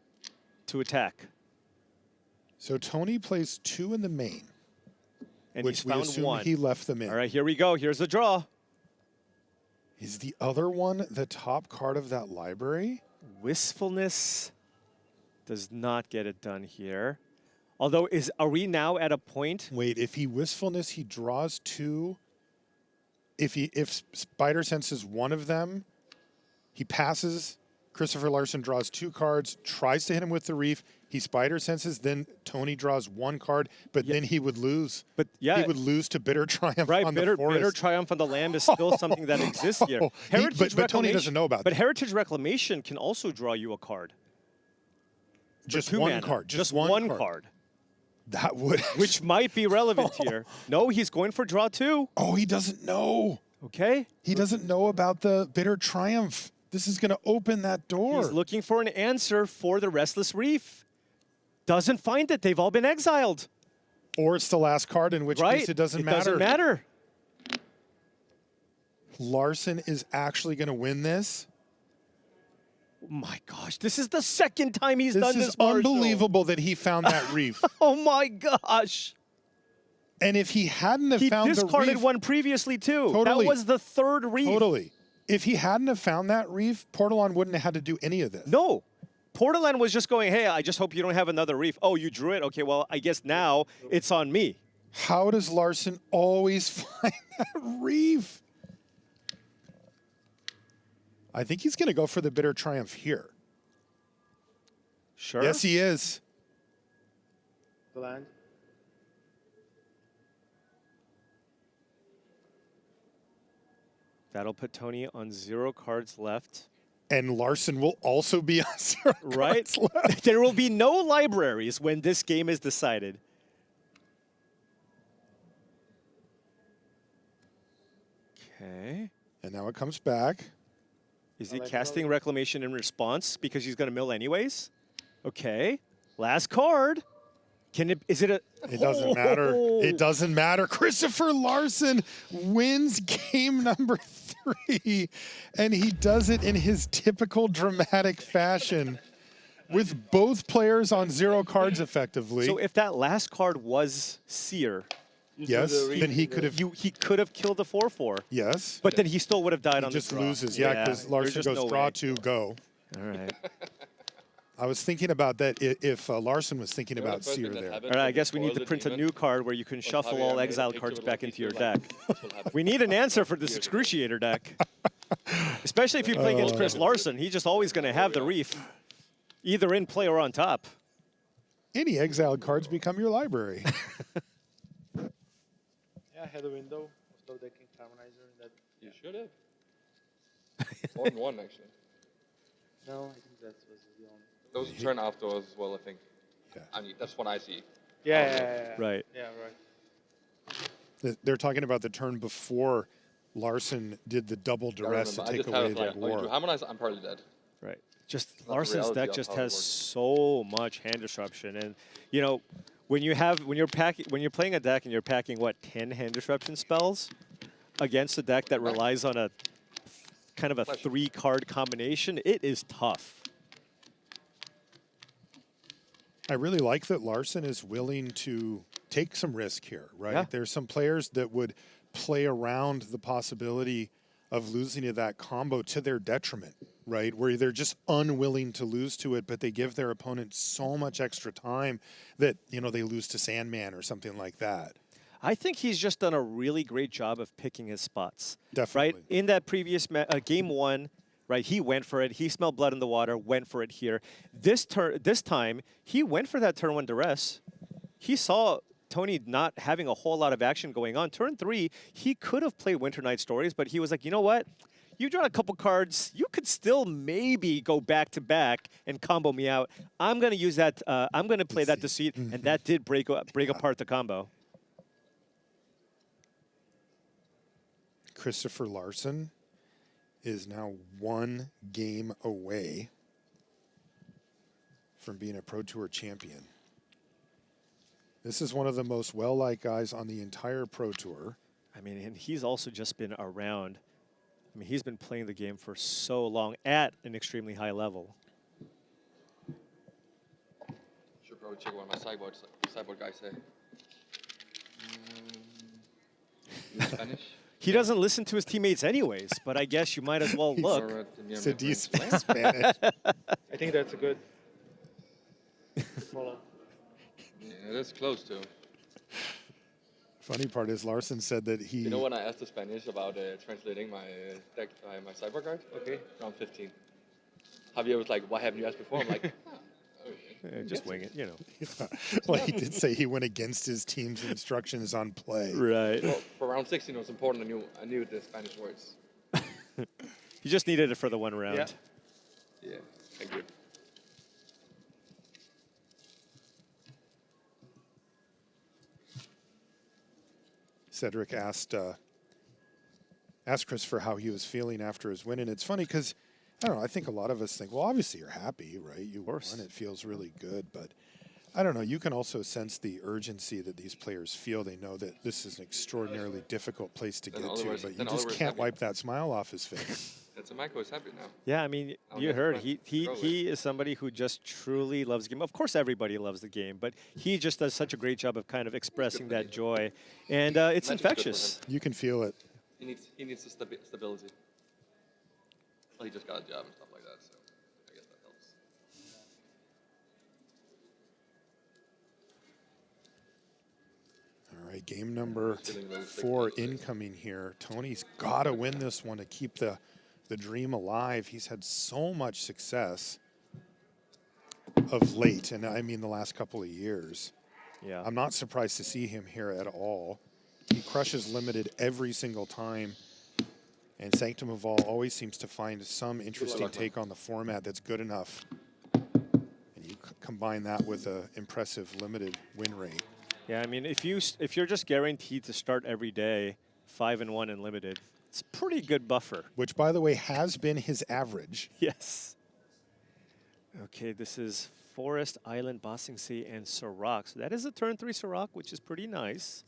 to attack. So Tony plays 2 in the main, And which he's we found assume 1. he left them in. All right, here we go. Here's the draw. Is the other one the top card of that library? Wistfulness does not get it done here. Although, are we now at a point? Wait, if he Wistfulness, he draws 2. If Spider Sense is one of them, he passes. Christoffer Larsen draws 2 cards, tries to hit him with the Reef. He Spider Senses, then Tony draws 1 card, but then he would lose. But yeah, he would lose to Bitter Triumph right. on Bitter the Forest. Triumph on the Lamb is still something that exists here. But Tony doesn't know about But that. Heritage Reclamation can also draw you a card. Just 2 one mana. card. Just one card. That would. Which might be relevant here. No, he's going for draw 2. Oh, he doesn't know. Okay. He doesn't know about the Bitter Triumph. This is going to open that door. He's looking for an answer for the Restless Reef. Doesn't find it. They've all been exiled. Or it's the last card, in which Right. case it doesn't matter. Doesn't matter. Larsen is actually going to win this. Oh my gosh, this is the second time he's This done is this. Marshall. unbelievable that he found that Reef. Oh my gosh. And if he hadn't have He found the discarded Reef, one previously too. Totally. That was the 3rd Reef. totally. If he hadn't have found that Reef, Portolan wouldn't have had to do any of this. No. Portolan was just going, hey, I just hope you don't have another reef. Oh, you drew it? Okay, well, I guess now it's on me. How does Larsen always find that reef? I think he's going to go for the bitter triumph here. Sure. Yes, he is. The land. That'll put Toni on 0 cards left. And Larsen will also be on 0 Right? cards left. There will be no libraries when this game is decided. Okay. And now it comes back. Is he like casting milling. Reclamation in response because he's going to mill anyways? Okay. Last card. Can it? Is it a? It doesn't matter. It doesn't matter. Christoffer Larsen wins game number 3, and he does it in his typical dramatic fashion with both players on 0 cards effectively. So if that last card was Seer, yes, then he could have. he could have killed the 4/4. Yes, But then he still would have died on he just the draw. loses. Yeah, because there's Larsen just goes no draw way. 2, go. All right. I was thinking about that if Larsen was thinking about First thing Seer that there. happened All right, I when guess we you need to spoil the print a demon, new card where you can was shuffle Javier all made a exiled picture cards of back a into your piece of land. deck. This will happen. We need an answer for this Excruciator deck. Especially if you play against Chris Larsen. He's just always going to have the reef, either in play or on top. Any exiled cards become your library. Yeah, I had a window of slow decking Harmonizer in that. You should have. More than one, actually. No, I think that was the only. Those turn afterwards as well, I think. Yeah. I mean, that's what I see. Yeah. Right. Yeah, right. They're talking about the turn before Larsen did the double I duress to remember. I take just have away it the like, oh, you war. harmonize, I'm probably dead. Right. Just the Larsen's reality deck of just how it has works. so much hand disruption, and you know, when you're playing a deck and you're packing what 10 hand disruption spells against a deck that relies on a kind of a 3-card combination, it is tough. I really like that Larsen is willing to take some risk here, right? Yeah. There's some players that would play around the possibility of losing to that combo to their detriment, right? Where they're just unwilling to lose to it, but they give their opponent so much extra time that, you know, they lose to Sandman or something like that. I think he's just done a really great job of picking his spots. Definitely. Right? In that previous game 1, right, he went for it. He smelled blood in the water, went for it here. This time, he went for that turn 1 duress. He saw Toni not having a whole lot of action going on. Turn 3, he could have played Winter Night Stories, but he was like, you know what? You draw a couple cards. You could still maybe go back to back and combo me out. I'm going to use that. I'm going to play that Deceit, and that did break apart the combo. Christoffer Larsen is now 1 game away from being a Pro Tour champion. This is one of the most well-liked guys on the entire Pro Tour. I mean, and he's also just been around. I mean, he's been playing the game for so long at an extremely high level. Should probably check what my sideboard guys say. Spanish? He doesn't listen to his teammates anyways, but I guess you might as well look. So do you speak Spanish? I think that's a good follow. Yeah, that's close to. Funny part is Larsen said that he... You know when I asked the Spanish about translating my deck, my sideboard card? Okay. Round 15. Javier was like, why haven't you asked before? I'm like, Just wing it, you know. Well, he did say he went against his team's instructions on play. Right. well, for round 16 it was important I knew the Spanish words. You just needed it for the 1 round. Yeah. Yeah, thank you. Cedric asked Christopher how he was feeling after his win, and it's funny because I don't know. I think a lot of us think, well, obviously you're happy, right? You won. It feels really good, but I don't know. You can also sense the urgency that these players feel. They know that this is an extraordinarily difficult place to get to, but you just can't wipe that smile off his face. That's Michael is happy now. Yeah, I mean, you heard he is somebody who just truly loves the game. Of course, everybody loves the game, but he just does such a great job of kind of expressing that joy, and it's infectious. You can feel it. He needs the stability. Well, he just got a job and stuff like that, so I guess that helps. right, game number 4 incoming here. Tony's got to win this one to keep the dream alive. He's had so much success of late, and I mean the last couple of years. Yeah. I'm not surprised to see him here at all. He crushes limited every single time, and Sanctum of All always seems to find some interesting take on the format that's good enough. And you combine that with an impressive limited win rate. Yeah, I mean, if you're just guaranteed to start every day, 5-1 in limited, it's a pretty good buffer. Which, by the way, has been his average. Yes. Okay, this is Forest, Island, Bossing Sea, and Sirach. So that is a turn 3 Sirach, which is pretty nice.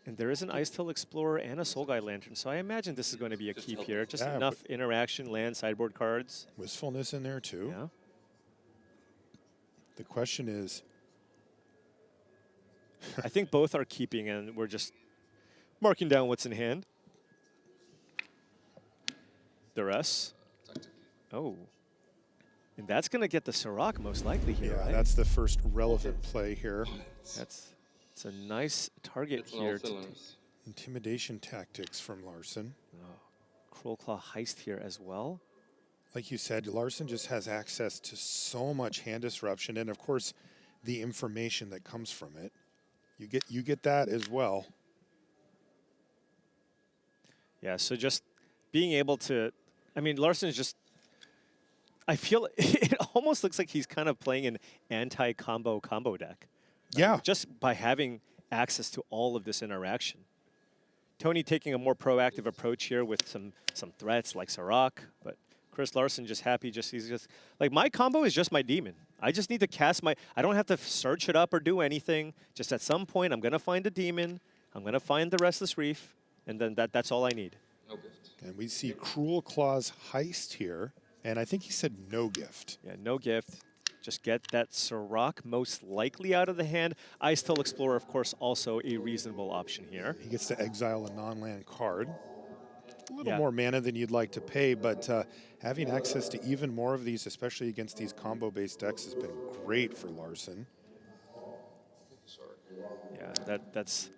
And there is an Ice Tail Explorer and a Soul Guide Lantern, so I imagine this is going to be a keep here. Just enough interaction, land, sideboard cards. Wistfulness in there, too. Yeah. The question is... I think both are keeping, and we're just marking down what's in hand. Duress. Oh. And that's going to get the Sirach most likely here, Yeah, right? that's the first relevant play here. It's a nice target here. Intimidation tactics from Larsen. Crow-Claw Heist here as well. Like you said, Larsen just has access to so much hand disruption, and of course, the information that comes from it. You get that as well. Yeah, so just being able to, I mean, Larsen is just, I feel it almost looks like he's kind of playing an anti-combo deck. Yeah. Just by having access to all of this interaction. Tony taking a more proactive approach here with some threats like Sirach, but Chris Larsen just happy, he's just, like, my combo is just my demon. I just need to cast I don't have to search it up or do anything. Just at some point, I'm going to find a demon, I'm going to find the Restless Reef, and then that's all I need. No gift. And we see Cruel Claw's Heist here, and I think he said no gift. Yeah, no gift. Just get that Sirach most likely out of the hand. Ice Tail Explorer, of course, also a reasonable option here. He gets to exile a non-land card. A little Yeah. more mana than you'd like to pay, but having access to even more of these, especially against these combo-based decks, has been great for Larsen. Yeah, that's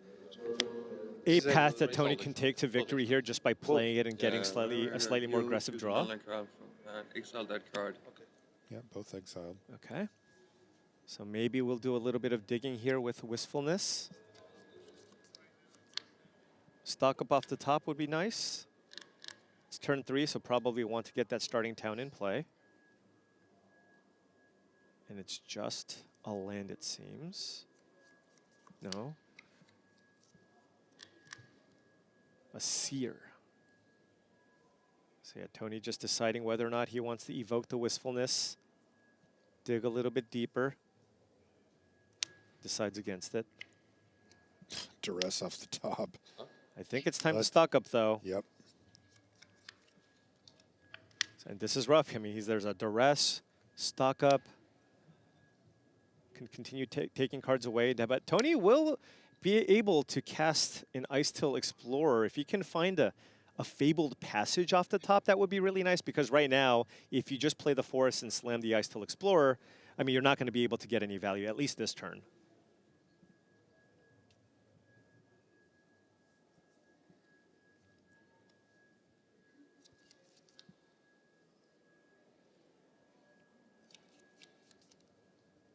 a path that Tony can take to victory here just by playing it and getting a slightly more aggressive draw. Exile that card. Yeah, both exiled. Okay. So maybe we'll do a little bit of digging here with Wistfulness. Stock up off the top would be nice. It's turn 3, so probably want to get that starting town in play. And it's just a land, it seems. No. A Seer. So yeah, Tony just deciding whether or not he wants to evoke the Wistfulness, dig a little bit deeper, decides against it. Duress off the top. I think it's time to stock up, though. Yep. And this is rough. I mean, there's a Duress, stock up, can continue taking cards away. But Tony will be able to cast an Ice Tail Explorer. If he can find a Fabled Passage off the top, that would be really nice, because right now, if you just play the Forest and slam the Ice Tail Explorer, I mean, you're not going to be able to get any value, at least this turn.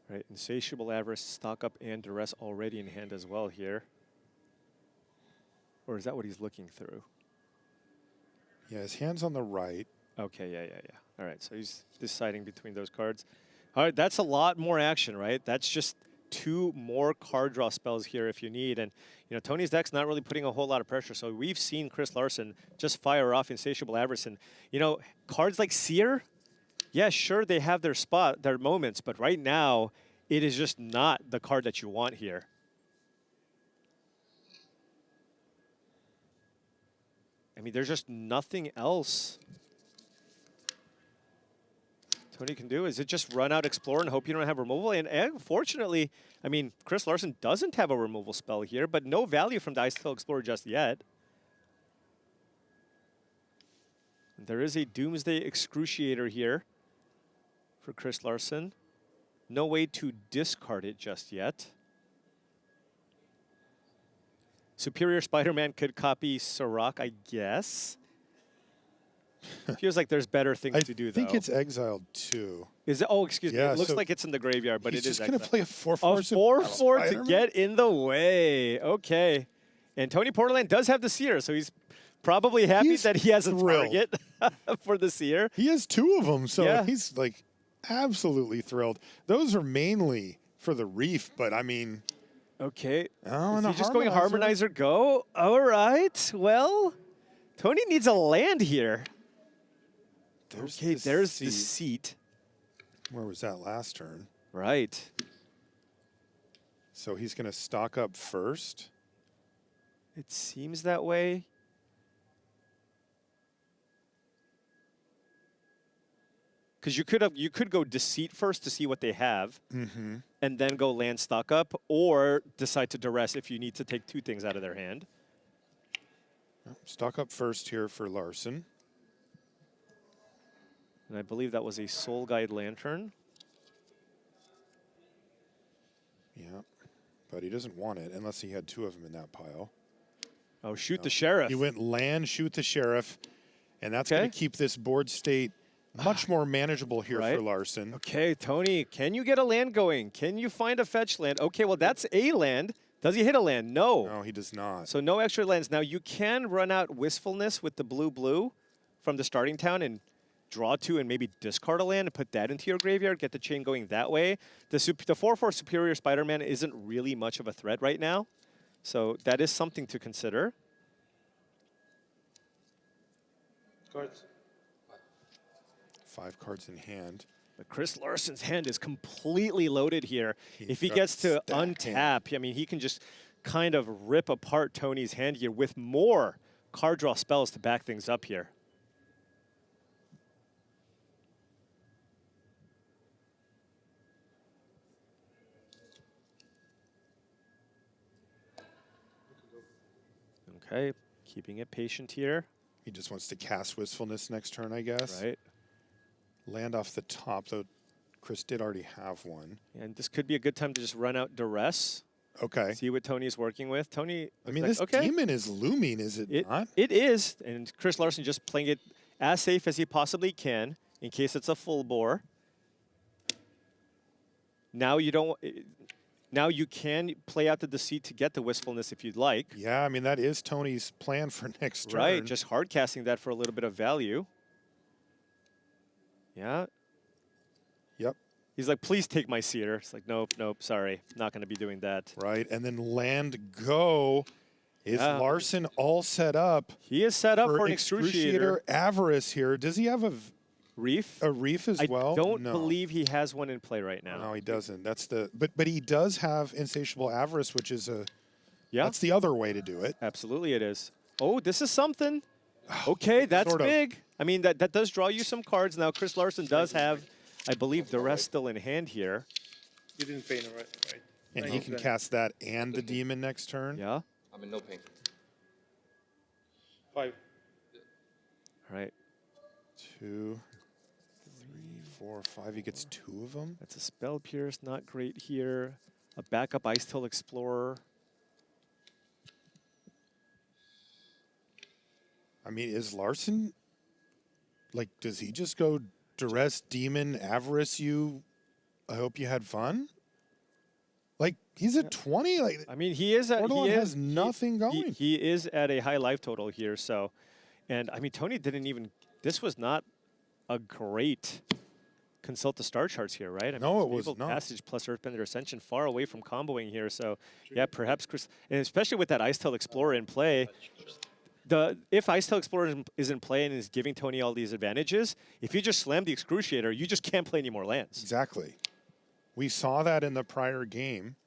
Right, Insatiable Avarice, stock up, and Duress already in hand as well here. Or is that what he's looking through? Yeah, his hand's on the right. Okay, yeah. All right, so he's deciding between those cards. All right, that's a lot more action, right? That's just 2 more card draw spells here if you need. And, you know, Tony's deck's not really putting a whole lot of pressure. So we've seen Chris Larsen just fire off Insatiable Avarice. And, you know, cards like Seer, yeah, sure, they have their moments, but right now, it is just not the card that you want here. I mean, there's just nothing else Tony can do. Is it just run out, explore, and hope you don't have removal? And fortunately, I mean, Chris Larsen doesn't have a removal spell here, but no value from the Ice Tail Explorer just yet. There is a Doomsday Excruciator here for Chris Larsen. No way to discard it just yet. Superior Spider-Man could copy Sirach, I guess. Feels like there's better things to do, though. I think it's exiled too. Is it? Oh, excuse me. Yeah, It looks so like it's in the graveyard, but he's it is just going to exiled. play a 4/4. A 4/4 to get in the way. Okay. And Toni Portolan does have the Seer, so he's probably happy He's that he has a thrilled. target for the Seer. He has 2 of them, so Yeah. he's like absolutely thrilled. Those are mainly for the Reef, but I mean, Okay. oh, Is and he just going Harmonizer. Harmonizer go? All right. Well, Toni needs a land here. Okay, there's the seat. Where was that last turn? Right. So he's going to stock up first. It seems that way. Because you could go Deceit first to see what they have, and then go land stock up, or decide to duress if you need to take 2 things out of their hand. Stock up first here for Larsen. And I believe that was a Soul Guide Lantern. Yeah, but he doesn't want it unless he had 2 of them in that pile. Oh, shoot the Sheriff. He went land, shoot the Sheriff, and that's going Okay. to keep this board state much more manageable here Right. for Larsen. Okay, Toni, can you get a land going? Can you find a fetch land? Okay, well, that's a land. Does he hit a land? No. No, he does not. So no extra lands. Now, you can run out Wistfulness with the blue from the starting town and draw 2 and maybe discard a land and put that into your graveyard, get the chain going that way. The 4/4 Superior Spider-Man isn't really much of a threat right now. So that is something to consider. Cards. 5 cards in hand. But Chris Larsen's hand is completely loaded here. He If he got gets to stacked hand. untap, I mean, he can just kind of rip apart Toni's hand here with more card draw spells to back things up here. Okay, keeping it patient here. He just wants to cast Wistfulness next turn, I guess. Right. Land off the top, though Chris did already have one. And this could be a good time to just run out Duress. Okay. See what Tony's working with. Toni, I mean, like, this okay. demon is looming, is it not? It is, and Chris Larsen just playing it as safe as he possibly can in case it's a full bore. Now you don't. Now you can play out the Deceit to get the Wistfulness if you'd like. Yeah, I mean, that is Tony's plan for next turn. Right, just hard casting that for a little bit of value. Yeah. Yep. He's like, please take my Seer. It's like, nope, nope, sorry. Not going to be doing that. Right, and then land go. Is Larsen all set up? He is set up for an Excruciator Excruciator. Avarice here. Does he have a Reef? reef as well? I don't No. believe he has one in play right now. No, he doesn't. That's the but he does have Insatiable Avarice, which is a Yeah, that's the other way to do it. absolutely it is. Oh, this is something. Okay, that's Sort of. big. I mean, that does draw you some cards. Now, Chris Larsen does have, I believe, the rest still in hand here. You didn't pay, right? And No, he can okay. cast that and the demon next turn. Yeah. I'm in no pain. 5. All right. 2, 3, 4, 5. He gets 2 of them. That's a Spell Pierce, not great here. A backup Ice Tail Explorer. I mean, is Larsen like? Does he just go Duress, Demon, Avarice? You. I hope you had fun. Like he's at 20. Like I mean, he is. Portolan He has is nothing going. He is at a high life total here. So, and I mean, Toni didn't even. This was not a great consult the star charts here, right? I mean, No, it was Fabled not. Passage plus Earthbender Ascension far away from comboing here. So, yeah, perhaps Chris, and especially with that Ice Tail Explorer in play. If Ice Tail Explorer is in play and is giving Toni all these advantages, if you just slam the Excruciator, you just can't play any more lands. Exactly. We saw that in the prior game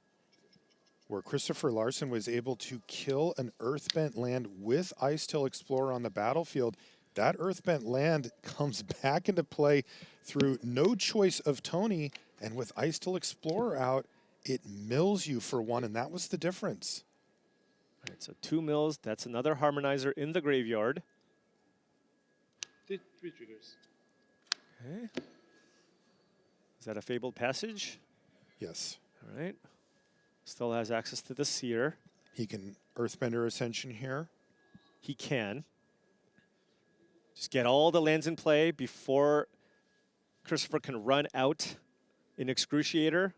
where Christoffer Larsen was able to kill an Earthbent land with Ice Tail Explorer on the battlefield. That Earthbent land comes back into play through no choice of Toni, and with Ice Tail Explorer out, it mills you for 1, and that was the difference. All right, so 2 mills. That's another Harmonizer in the graveyard. 3 triggers. Okay. Is that a Fabled Passage? Yes. All right. Still has access to the Seer. He can Earthbender Ascension here. He can. Just get all the lands in play before Christoffer can run out in Excruciator.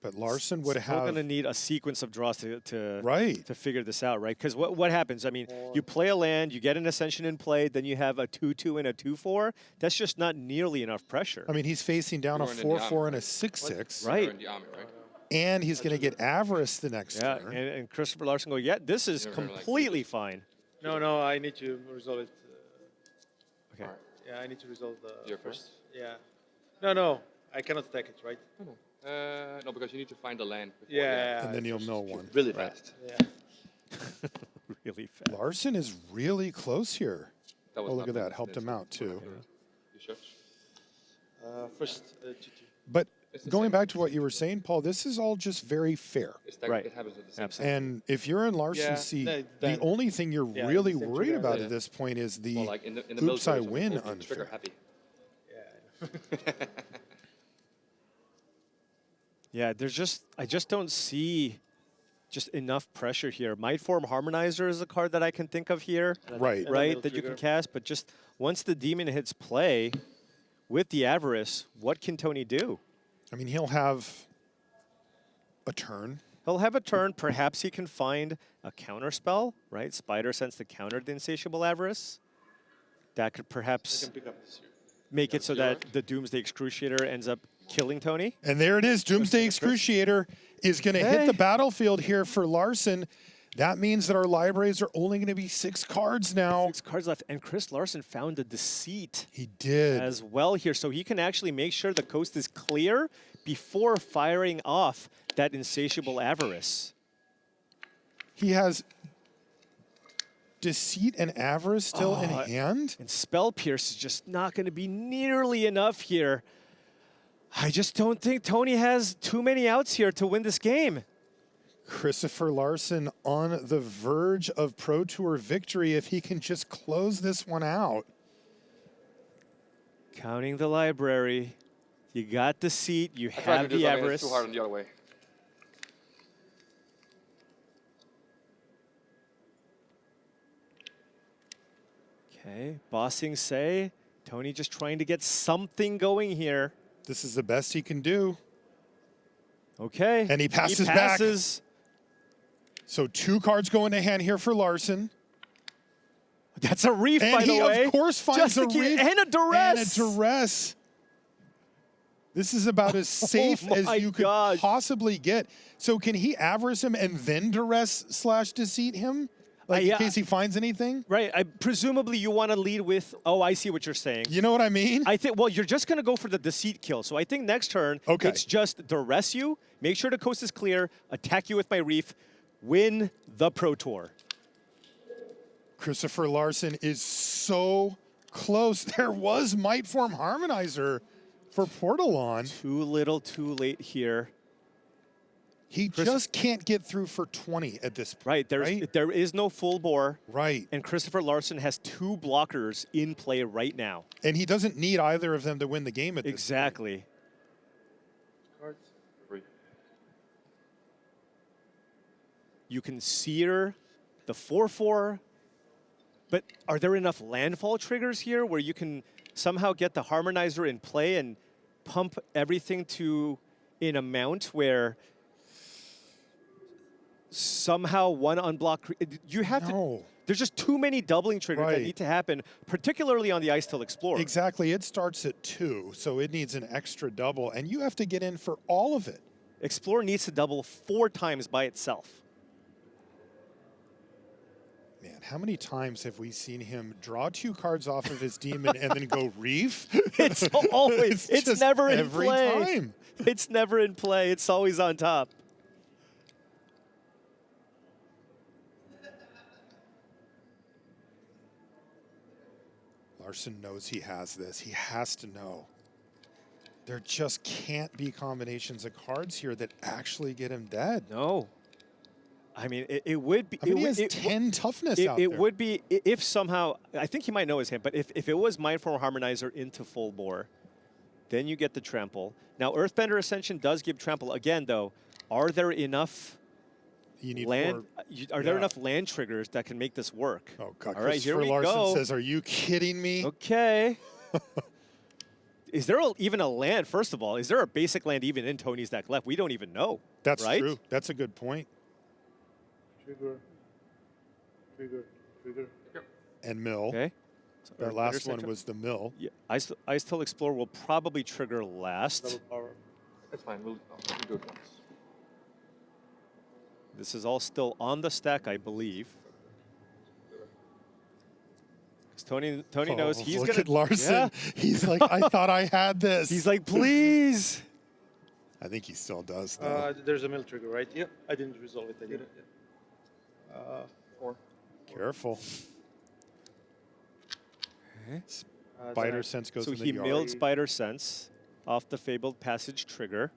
But Larsen would Still have going to need a sequence of draws to right. figure this out, right? Because what happens? I mean, you play a land, you get an Ascension in play, then you have a 2/2 and a 2/4. That's just not nearly enough pressure. I mean, he's facing down a You're in the 4/4 army, and a right? 6/6. Right. You're in the army, right? And he's going to get Avarice the next Yeah, turn. and Christoffer Larsen go, yeah, this is You're gonna like completely this. fine. No, I need to resolve it. Okay. Alright. Yeah, I need to resolve the You're first. Yeah. No, I cannot stack it, right? No, because you need to find the land. Before Yeah. And then you'll mill one. Really fast. Yeah. Really fast. Larsen is really close here. That was Oh, look at not that. Helped him out, too. You should. First, 2-2. But It's the going same. back to what you were saying, Paul, this is all just very fair. It's that Right. It happens with the same. Absolutely. And if you're in Larsen's Yeah, seat, no, the then- only thing you're yeah, really same worried trigger, about yeah. at this point is the Well, like in the oops, I military, win it's called trigger unfair. happy. Yeah. Yeah, I just don't see just enough pressure here. Mightform Harmonizer is a card that I can think of here, Right. And a right, little that you can trigger. cast, but just once the demon hits play with the Avarice, what can Toni do? I mean, he'll have a turn. He'll have a turn, perhaps he can find a counter spell, right? Spider Sense to counter the Insatiable Avarice. That could I perhaps can pick up this here. make it so Yeah. that the Doomsday Excruciator ends up killing Toni. And there it is. Doomsday Excruciator is going to hit Hey. the battlefield here for Larsen. That means that our libraries are only going to be 6 cards now. 6 cards left, and Chris Larsen found a Deceit He did. as well here, so he can actually make sure the coast is clear before firing off that Insatiable Avarice. He has Deceit and Avarice still in hand. And Spell Pierce is just not going to be nearly enough here. I just don't think Toni has too many outs here to win this game. Christoffer Larsen on the verge of Pro Tour victory if he can just close this one out. Counting the library. You got the seat. You I tried to have do the something, it's Avarice. too hard on the other way. Okay, bossing say. Toni just trying to get something going here. This is the best he can do. Okay. And he passes back. passes. So 2 cards go into hand here for Larsen. That's a reef, And by he, the way. of course, finds Just a to keep- reef and a duress. And a duress. This is about as safe as my you could gosh. possibly get. So can he avarice him and then duress/deceit him? Like yeah. in case he finds anything? Right. Presumably you want to lead with, oh, I see what you're saying. You know what I mean? I think, well, you're just going to go for the Deceit kill. So I think next turn, Okay. it's just duress you, make sure the coast is clear, attack you with my reef, win the Pro Tour. Christoffer Larsen is so close. There was Mightform Harmonizer for Portolan. Too little, too late here. He just can't get through for 20 at this point. Right. There is no full bore. Right. And Christoffer Larsen has 2 blockers in play right now. And he doesn't need either of them to win the game at this point. Exactly. Cards. Free. You can sear the 4/4, but are there enough landfall triggers here where you can somehow get the Harmonizer in play and pump everything to an amount where somehow one unblocked, you have No. there's just too many doubling triggers that Right. need to happen, particularly on the Ice Till Explorer. Exactly. It starts at 2, so it needs an extra double, and you have to get in for all of it. Explorer needs to double 4 times by itself. Man, how many times have we seen him draw 2 cards off of his demon and then go reef? It's always, it's just never in every play. time. It's never in play. It's always on top. Larsen knows he has this. He has to know. There just can't be combinations of cards here that actually get him dead. No. I mean, it would be. I mean, it he would- has 10 toughness it, out it there. would be if somehow, I think he might know his hand, but if it was Mindform Harmonizer into full bore, then you get the trample. Now, Earthbender Ascension does give trample. Again, though, are there enough You need land. four. Are there Yeah. enough land triggers that can make this work? Oh God! All right, here Christoffer we Larsen go. says, "Are you kidding me?" Okay. Is there even a land? First of all, is there a basic land even in Tony's deck left? We don't even know. That's right? true. That's a good point. Trigger. Trigger. Trigger. And mill. Okay. That last one was the mill. Yeah, Ice-Tail Explorer will probably trigger last. Double power. That's fine. We'll do it once. This is all still on the stack, I believe. 'Cause Tony knows he's look gonna. at Larsen. Yeah. He's like, I thought I had this. He's like, please. I think he still does, though. There's a mill trigger, right? Yep. I didn't resolve it. I did. 4. Careful. Then Spider I- sense goes So in the he yard. milled Spider Sense off the Fabled Passage trigger.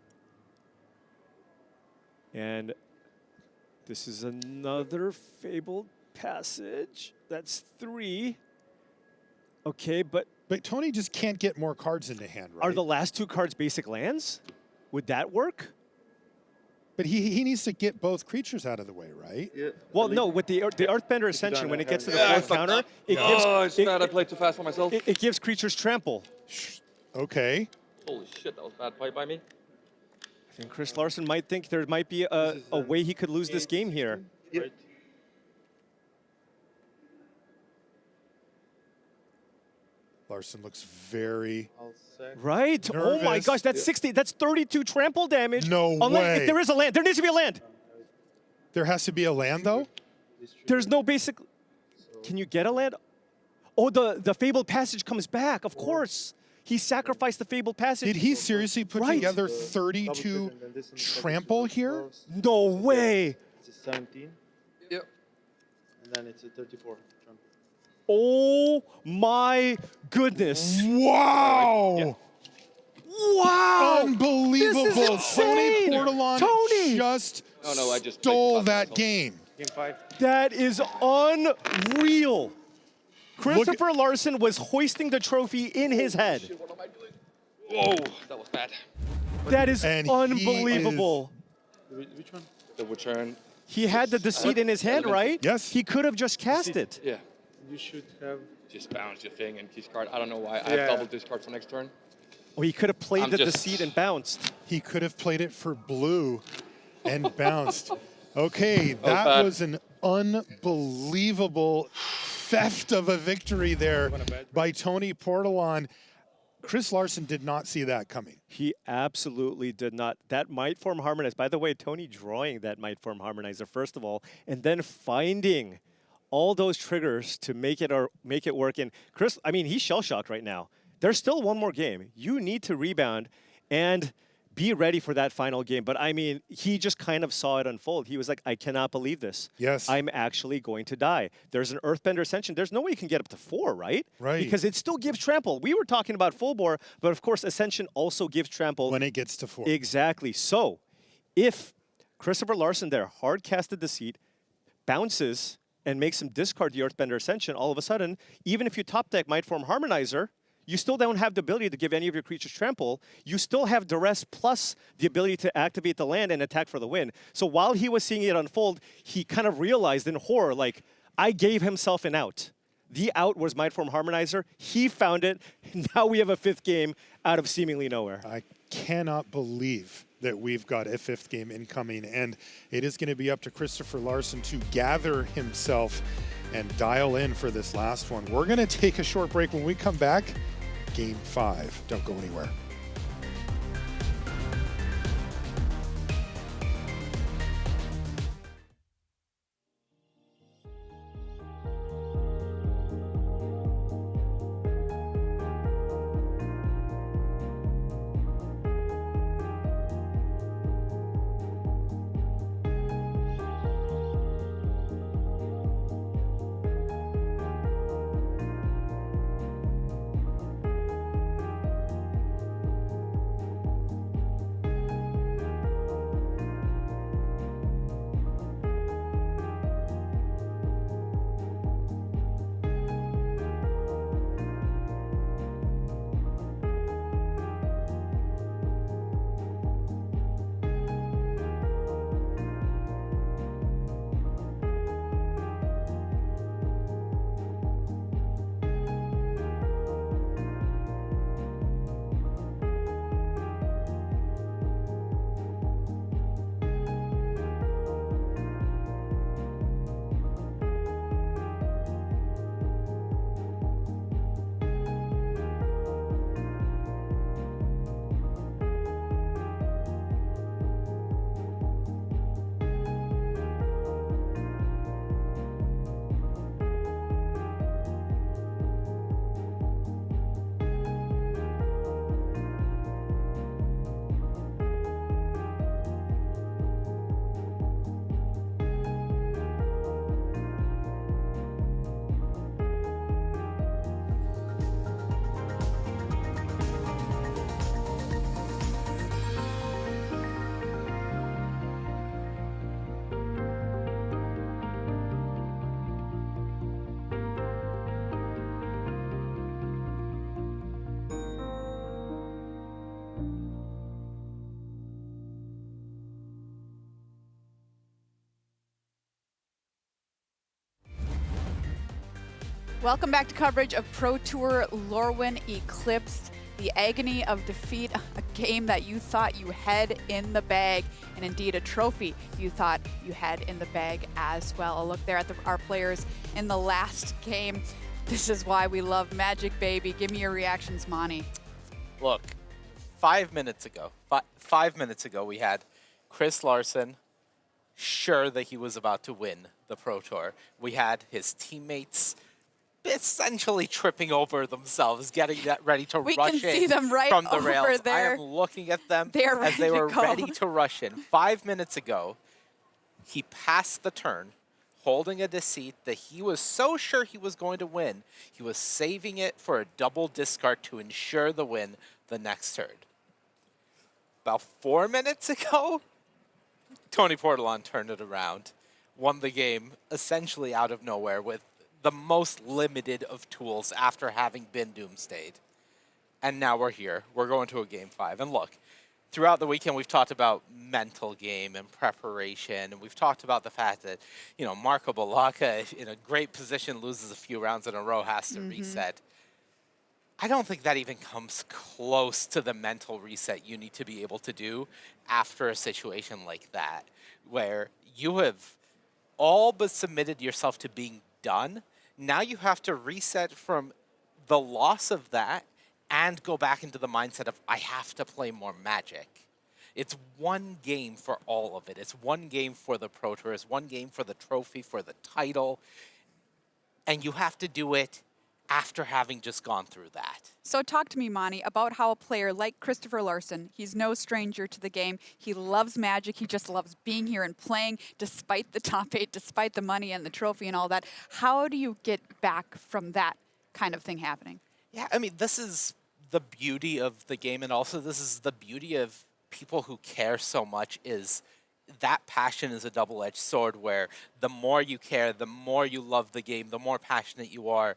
And this is another Fabled Passage. That's 3. Okay, but But Tony just can't get more cards into hand, right? are the last 2 cards basic lands? Would that work? But he needs to get both creatures out of the way, right? Yeah. Well, no, with the Earthbender Ascension, when it gets to the Yeah, I fourth fucked counter, up. it Oh, it's gives bad. I played too fast for myself. it gives creatures trample. Okay. Holy shit, that was bad play by me. I think Chris Larsen might think there might be a way he could lose this game here. Right. Larsen looks very... I'll sack. Right? Oh my Nervous. gosh, that's 60. That's 32 trample damage. No Unless, way. If there is a land, there needs to be a land. There has to be a land, though? This trigger. There's no basic. Can you get a land? Oh, the Fabled Passage comes back. Of course, he sacrificed the Fabled Passage. Did he seriously put Right. together Double 32 trigger, and then this one trample here? No way. It's a 17, Yep. and then it's a 34 trample. Oh my goodness. Wow! Wow. Unbelievable! This is insane. Toni Portolan Tony! just No, I just stole played that myself. game. Game 5. That is unreal. Christoffer Larsen was hoisting the trophy in his head. What am I doing? Whoa, that was bad. That is And he unbelievable. Which one? The return. He had the deceit in his hand, right? Yes. He could have just cast it. Yeah. You should have. Just bounce your thing and discard. I don't know why. I Yeah. have double discard for next turn. Or he could have played I'm the just- deceit and bounced. He could have played it for blue and bounced. Okay, that bad. was an unbelievable theft of a victory there by Toni Portolan. Chris Larsen did not see that coming. He absolutely did not. That Might Form Harmonizer, by the way, Tony drawing that Might Form Harmonizer, first of all, and then finding all those triggers to make it work. And Chris, I mean, he's shell-shocked right now. There's still one more game. You need to rebound and be ready for that final game. But I mean, he just kind of saw it unfold. He was like, I cannot believe this. Yes. I'm actually going to die. There's an Earthbender Ascension. There's no way you can get up to 4, right? Right. Because it still gives trample. We were talking about full bore, but of course, Ascension also gives trample. When it gets to 4. Exactly. So, if Christoffer Larsen there hard casted Deceit, bounces, and makes him discard the Earthbender Ascension, all of a sudden, even if you top deck Might Form Harmonizer, you still don't have the ability to give any of your creatures trample. You still have duress plus the ability to activate the land and attack for the win. So while he was seeing it unfold, he kind of realized in horror, like, I gave himself an out. The out was Might Form Harmonizer. He found it. Now we have a 5th game out of seemingly nowhere. I cannot believe that we've got a 5th game incoming, and it is going to be up to Christoffer Larsen to gather himself and dial in for this last one. We're going to take a short break. When we come back, Game 5. Don't go anywhere. Welcome back to coverage of Pro Tour Lorwyn Eclipse. The agony of defeat, a game that you thought you had in the bag, and indeed a trophy you thought you had in the bag as well. A look there at our players in the last game. This is why we love Magic, baby. Give me your reactions, Monty. Look, 5 minutes ago, 5 minutes ago, we had Chris Larsen sure that he was about to win the Pro Tour. We had his teammates essentially tripping over themselves, getting that ready to rush in see them right from the over rails. there. I am looking at them They're as they ready were to go. ready to rush in. 5 minutes ago, he passed the turn, holding a deceit that he was so sure he was going to win, he was saving it for a double discard to ensure the win the next turn. About 4 minutes ago, Toni Portolan turned it around, won the game essentially out of nowhere with the most limited of tools after having been doomstayed. And now we're here. We're going to a game 5. And look, throughout the weekend, we've talked about mental game and preparation. And we've talked about the fact that, you know, Marco Balaka, in a great position, loses a few rounds in a row, has to reset. I don't think that even comes close to the mental reset you need to be able to do after a situation like that, where you have all but submitted yourself to being done. Now you have to reset from the loss of that and go back into the mindset of, I have to play more Magic. It's one game for all of it. It's one game for the Pro Tour. It's one game for the trophy, for the title. And you have to do it after having just gone through that. So talk to me, Monty, about how a player like Christoffer Larsen, he's no stranger to the game. He loves Magic. He just loves being here and playing despite the top 8, despite the money and the trophy and all that. How do you get back from that kind of thing happening? Yeah, I mean, this is the beauty of the game, and also this is the beauty of people who care so much, is that passion is a double-edged sword where the more you care, the more you love the game, the more passionate you are,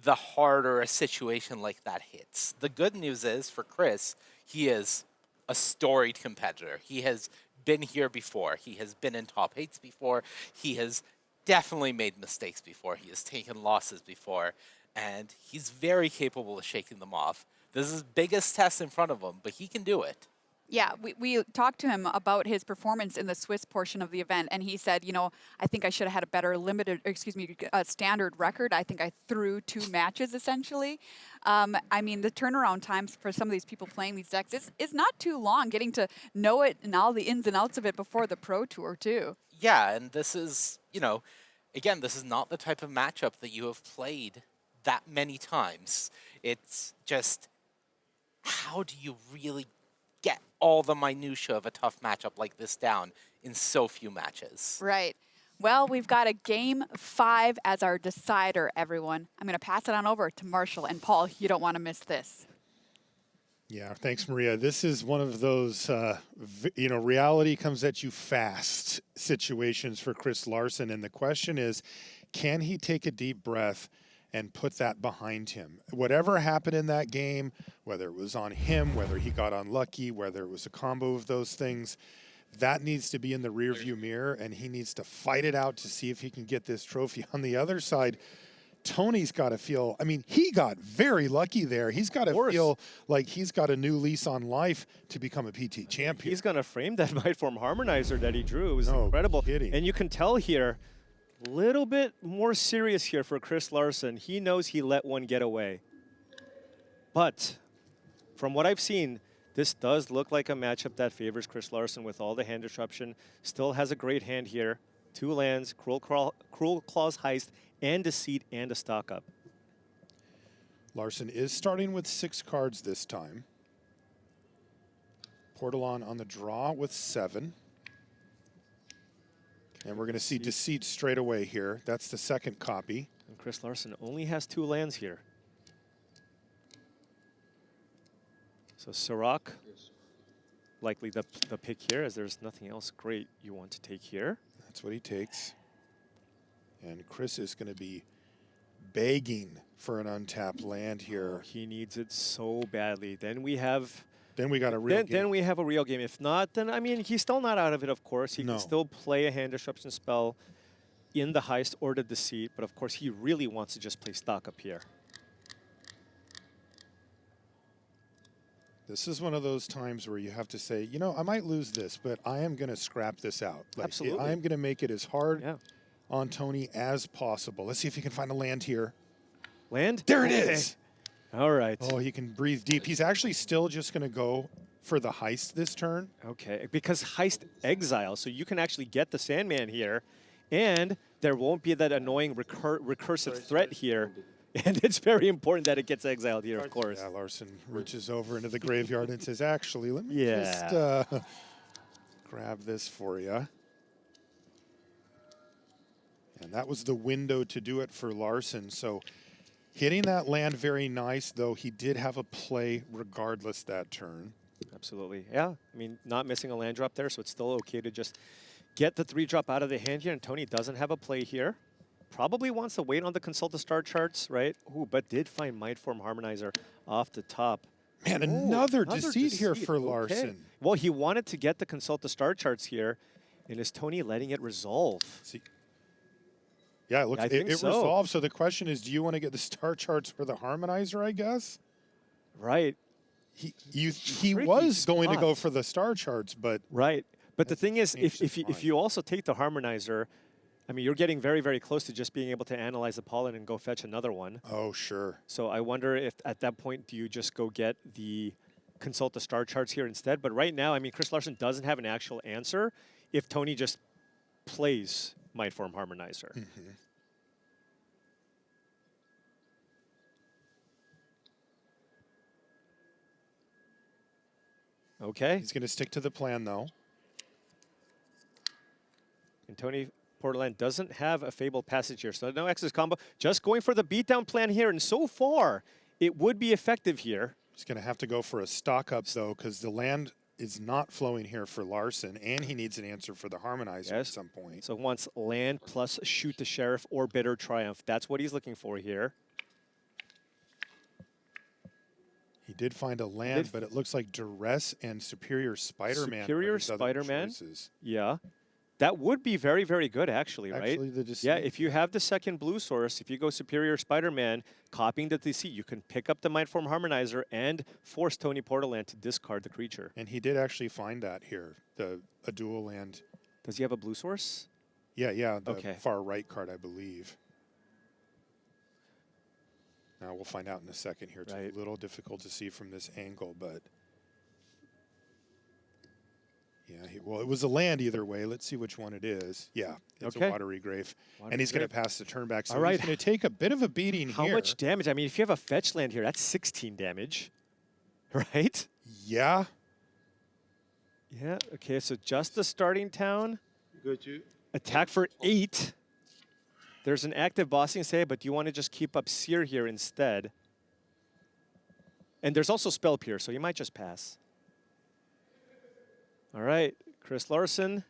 the harder a situation like that hits. The good news is, for Chris, he is a storied competitor. He has been here before. He has been in top 8s before. He has definitely made mistakes before. He has taken losses before. And he's very capable of shaking them off. This is his biggest test in front of him, but he can do it. Yeah, we talked to him about his performance in the Swiss portion of the event, and he said, you know, I think I should have had a better standard record. I think I threw 2 matches, essentially. I mean, the turnaround times for some of these people playing these decks is not too long, getting to know it and all the ins and outs of it before the Pro Tour, too. Yeah, and this is, you know, again, this is not the type of matchup that you have played that many times. It's just, how do you really get all the minutia of a tough matchup like this down in so few matches? Right. Well, we've got a game 5 as our decider, everyone. I'm going to pass it on over to Marshall and Paul. You don't want to miss this. Yeah, thanks, Maria. This is one of those, you know, reality comes at you fast situations for Chris Larsen. And the question is, can he take a deep breath and put that behind him? Whatever happened in that game, whether it was on him, whether he got unlucky, whether it was a combo of those things, that needs to be in the rearview mirror, and he needs to fight it out to see if he can get this trophy. On the other side, Tony's got to feel, I mean, he got very lucky there. He's got to feel like he's got a new lease on life to become a PT champion. He's going to frame that Mindform Harmonizer that he drew. It was incredible. Kidding. And you can tell here, a little bit more serious here for Chris Larsen. He knows he let one get away. But from what I've seen, this does look like a matchup that favors Chris Larsen with all the hand disruption. Still has a great hand here. 2 lands, Cruel Claw's Heist, and Deceit, and a stock up. Larsen is starting with 6 cards this time. Portolan on the draw with 7. And we're going to see Deceit straight away here. That's the second copy. And Chris Larsen only has 2 lands here. So Sirach, likely the pick here, as there's nothing else great you want to take here. That's what he takes. And Chris is going to be begging for an untapped land here. Oh, he needs it so badly. Then we have... Then we got a real game. Then we have a real game. If not, then, I mean, he's still not out of it, of course. He can still play a hand disruption spell. in the heist or the deceit, but of course he really wants to just play stock up here. This is one of those times where you have to say, you know, I might lose this, but I am going to scrap this out. Like, Absolutely. I am going to make it as hard Yeah. on Toni as possible. Let's see if he can find a land here. Land? There it Okay. is. All right. Oh, he can breathe deep. He's actually still just going to go for the heist this turn. Okay, because heist exile, so you can actually get the Sandman here, and there won't be that annoying recursive threat here. And it's very important that it gets exiled here, of course. Yeah, Larsen reaches over into the graveyard and says, actually, let me Yeah. just grab this for you. And that was the window to do it for Larsen. So hitting that land very nice, though he did have a play regardless that turn. Absolutely, yeah. I mean, not missing a land drop there, so it's still okay to just get the 3-drop out of the hand here, and Toni doesn't have a play here. Probably wants to wait on the consult the star charts, right? Ooh, but did find Mindform Harmonizer off the top. Man, Ooh, another deceit here for Okay. Larsen. Well, he wanted to get the consult the star charts here, and is Toni letting it resolve? See, yeah, it looks I it, think it so. resolved. So the question is, do you want to get the star charts for the harmonizer, I guess? Right, He Tricky was going to spot. go for the star charts, but right. But the thing is, changed his if mind. you also take the harmonizer, I mean, you're getting very, very close to just being able to analyze the pollen and go fetch another one. oh, sure. So I wonder if at that point, do you just go get the consult the star charts here instead? But right now, I mean, Chris Larsen doesn't have an actual answer if Toni just plays Mindform Harmonizer. Okay, He's going to stick to the plan, though. and Toni Portolan doesn't have a Fabled Passage here, so no X's combo. Just going for the beatdown plan here, and so far, it would be effective here. He's going to have to go for a stock up, though, because the land is not flowing here for Larsen, and he needs an answer for the harmonizer at Yes. some point. So wants land plus shoot the Sheriff or Bitter Triumph. That's what he's looking for here. He did find a land, but it looks like Duress and Superior Spider-Man. are Superior his other Spider-Man? choices. Yeah. That would be very, very good, actually, right? Actually, the Yeah, deceit. if you have the second blue source, if you go Superior Spider-Man, copying the deceit, you can pick up the Mindform Harmonizer and force Toni Portolan to discard the creature. And he did actually find that here, a dual land. Does he have a blue source? Yeah, the Okay. far right card, I believe. Now we'll find out in a second here. It's Right. a little difficult to see from this angle, but yeah, well, it was a land either way. Let's see which one it is. Yeah, it's Okay. a Watery Grave. Watery And he's going to Grave. pass the turn back. So All right. he's going to take a bit of a beating How here. much damage? I mean, if you have a fetch land here, that's 16 damage, right? Yeah. Yeah, okay, so just the starting town. Go to Attack for 8. There's an active bossing say, but do you want to just keep up Seer here instead? And there's also Spell Pierce, so you might just pass. All right, Chris Larsen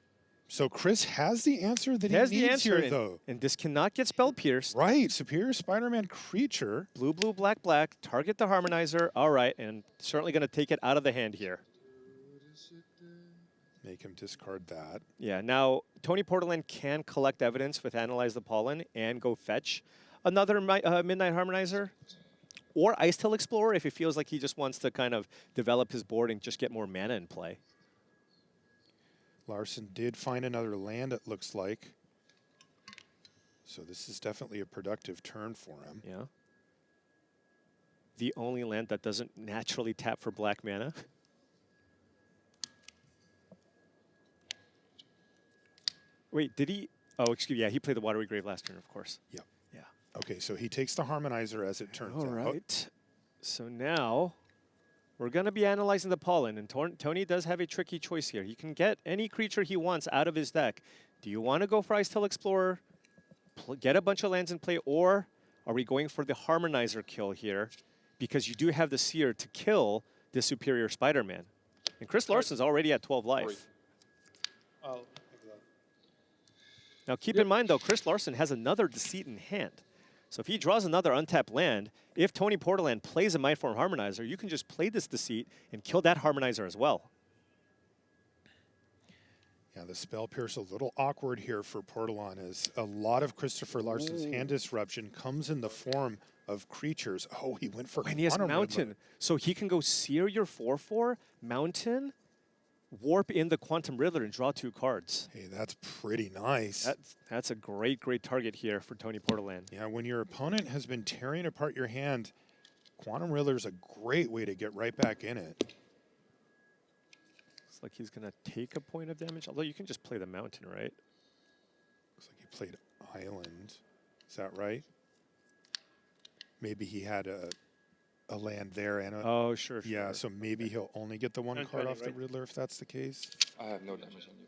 So Chris has the answer that has he the needs answer, here, and, though. and this cannot get Spell Pierced. Right, Superior Spider-Man creature. Blue, blue, black, black. Target the Harmonizer. All right, and certainly going to take it out of the hand here. Make him discard that. Yeah, now Toni Portolan can collect evidence with Analyze the Pollen and go fetch another Midnight Harmonizer or Ice Tail Explorer if he feels like he just wants to kind of develop his board and just get more mana in play. Larsen did find another land, it looks like. So this is definitely a productive turn for him. Yeah. The only land that doesn't naturally tap for black mana. Wait, did he? Oh, excuse me. Yeah, he played the Watery Grave last turn, of course. Yep. Yeah. Okay, so he takes the Harmonizer as it turns All out. right. So now we're going to be analyzing the pollen, and Toni does have a tricky choice here. He can get any creature he wants out of his deck. Do you want to go for Ice Tail Explorer, get a bunch of lands in play, or are we going for the Harmonizer kill here? Because you do have the Seer to kill the Superior Spider-Man. And Chris Larsen's already at 12 life. oh, like that. Now keep in mind, though, Chris Larsen has another Deceit in hand. So if he draws another untapped land, if Toni Portolan plays a Mindform Harmonizer, you can just play this Deceit and kill that Harmonizer as well. Yeah, the spell pierce a little awkward here for Portolan as a lot of Christoffer Larsen's hand disruption comes in the form of creatures. Oh, he went for And he has Quantum Mountain. Riddler. So he can go Seer your 4/4, Mountain, warp in the Quantum Riddler and draw 2 cards. Hey, that's pretty nice. That's a great target here for Toni Portolan. Yeah, when your opponent has been tearing apart your hand, Quantum Riddler's a great way to get right back in it. Looks like he's going to take a point of damage, although you can just play the Mountain, right? Looks like he played Island. Is that right? Maybe he had a land there and a... Oh, sure. Yeah, so maybe he'll only get the one And card 20, off the right? Riddler if that's the case. I have no damage on you.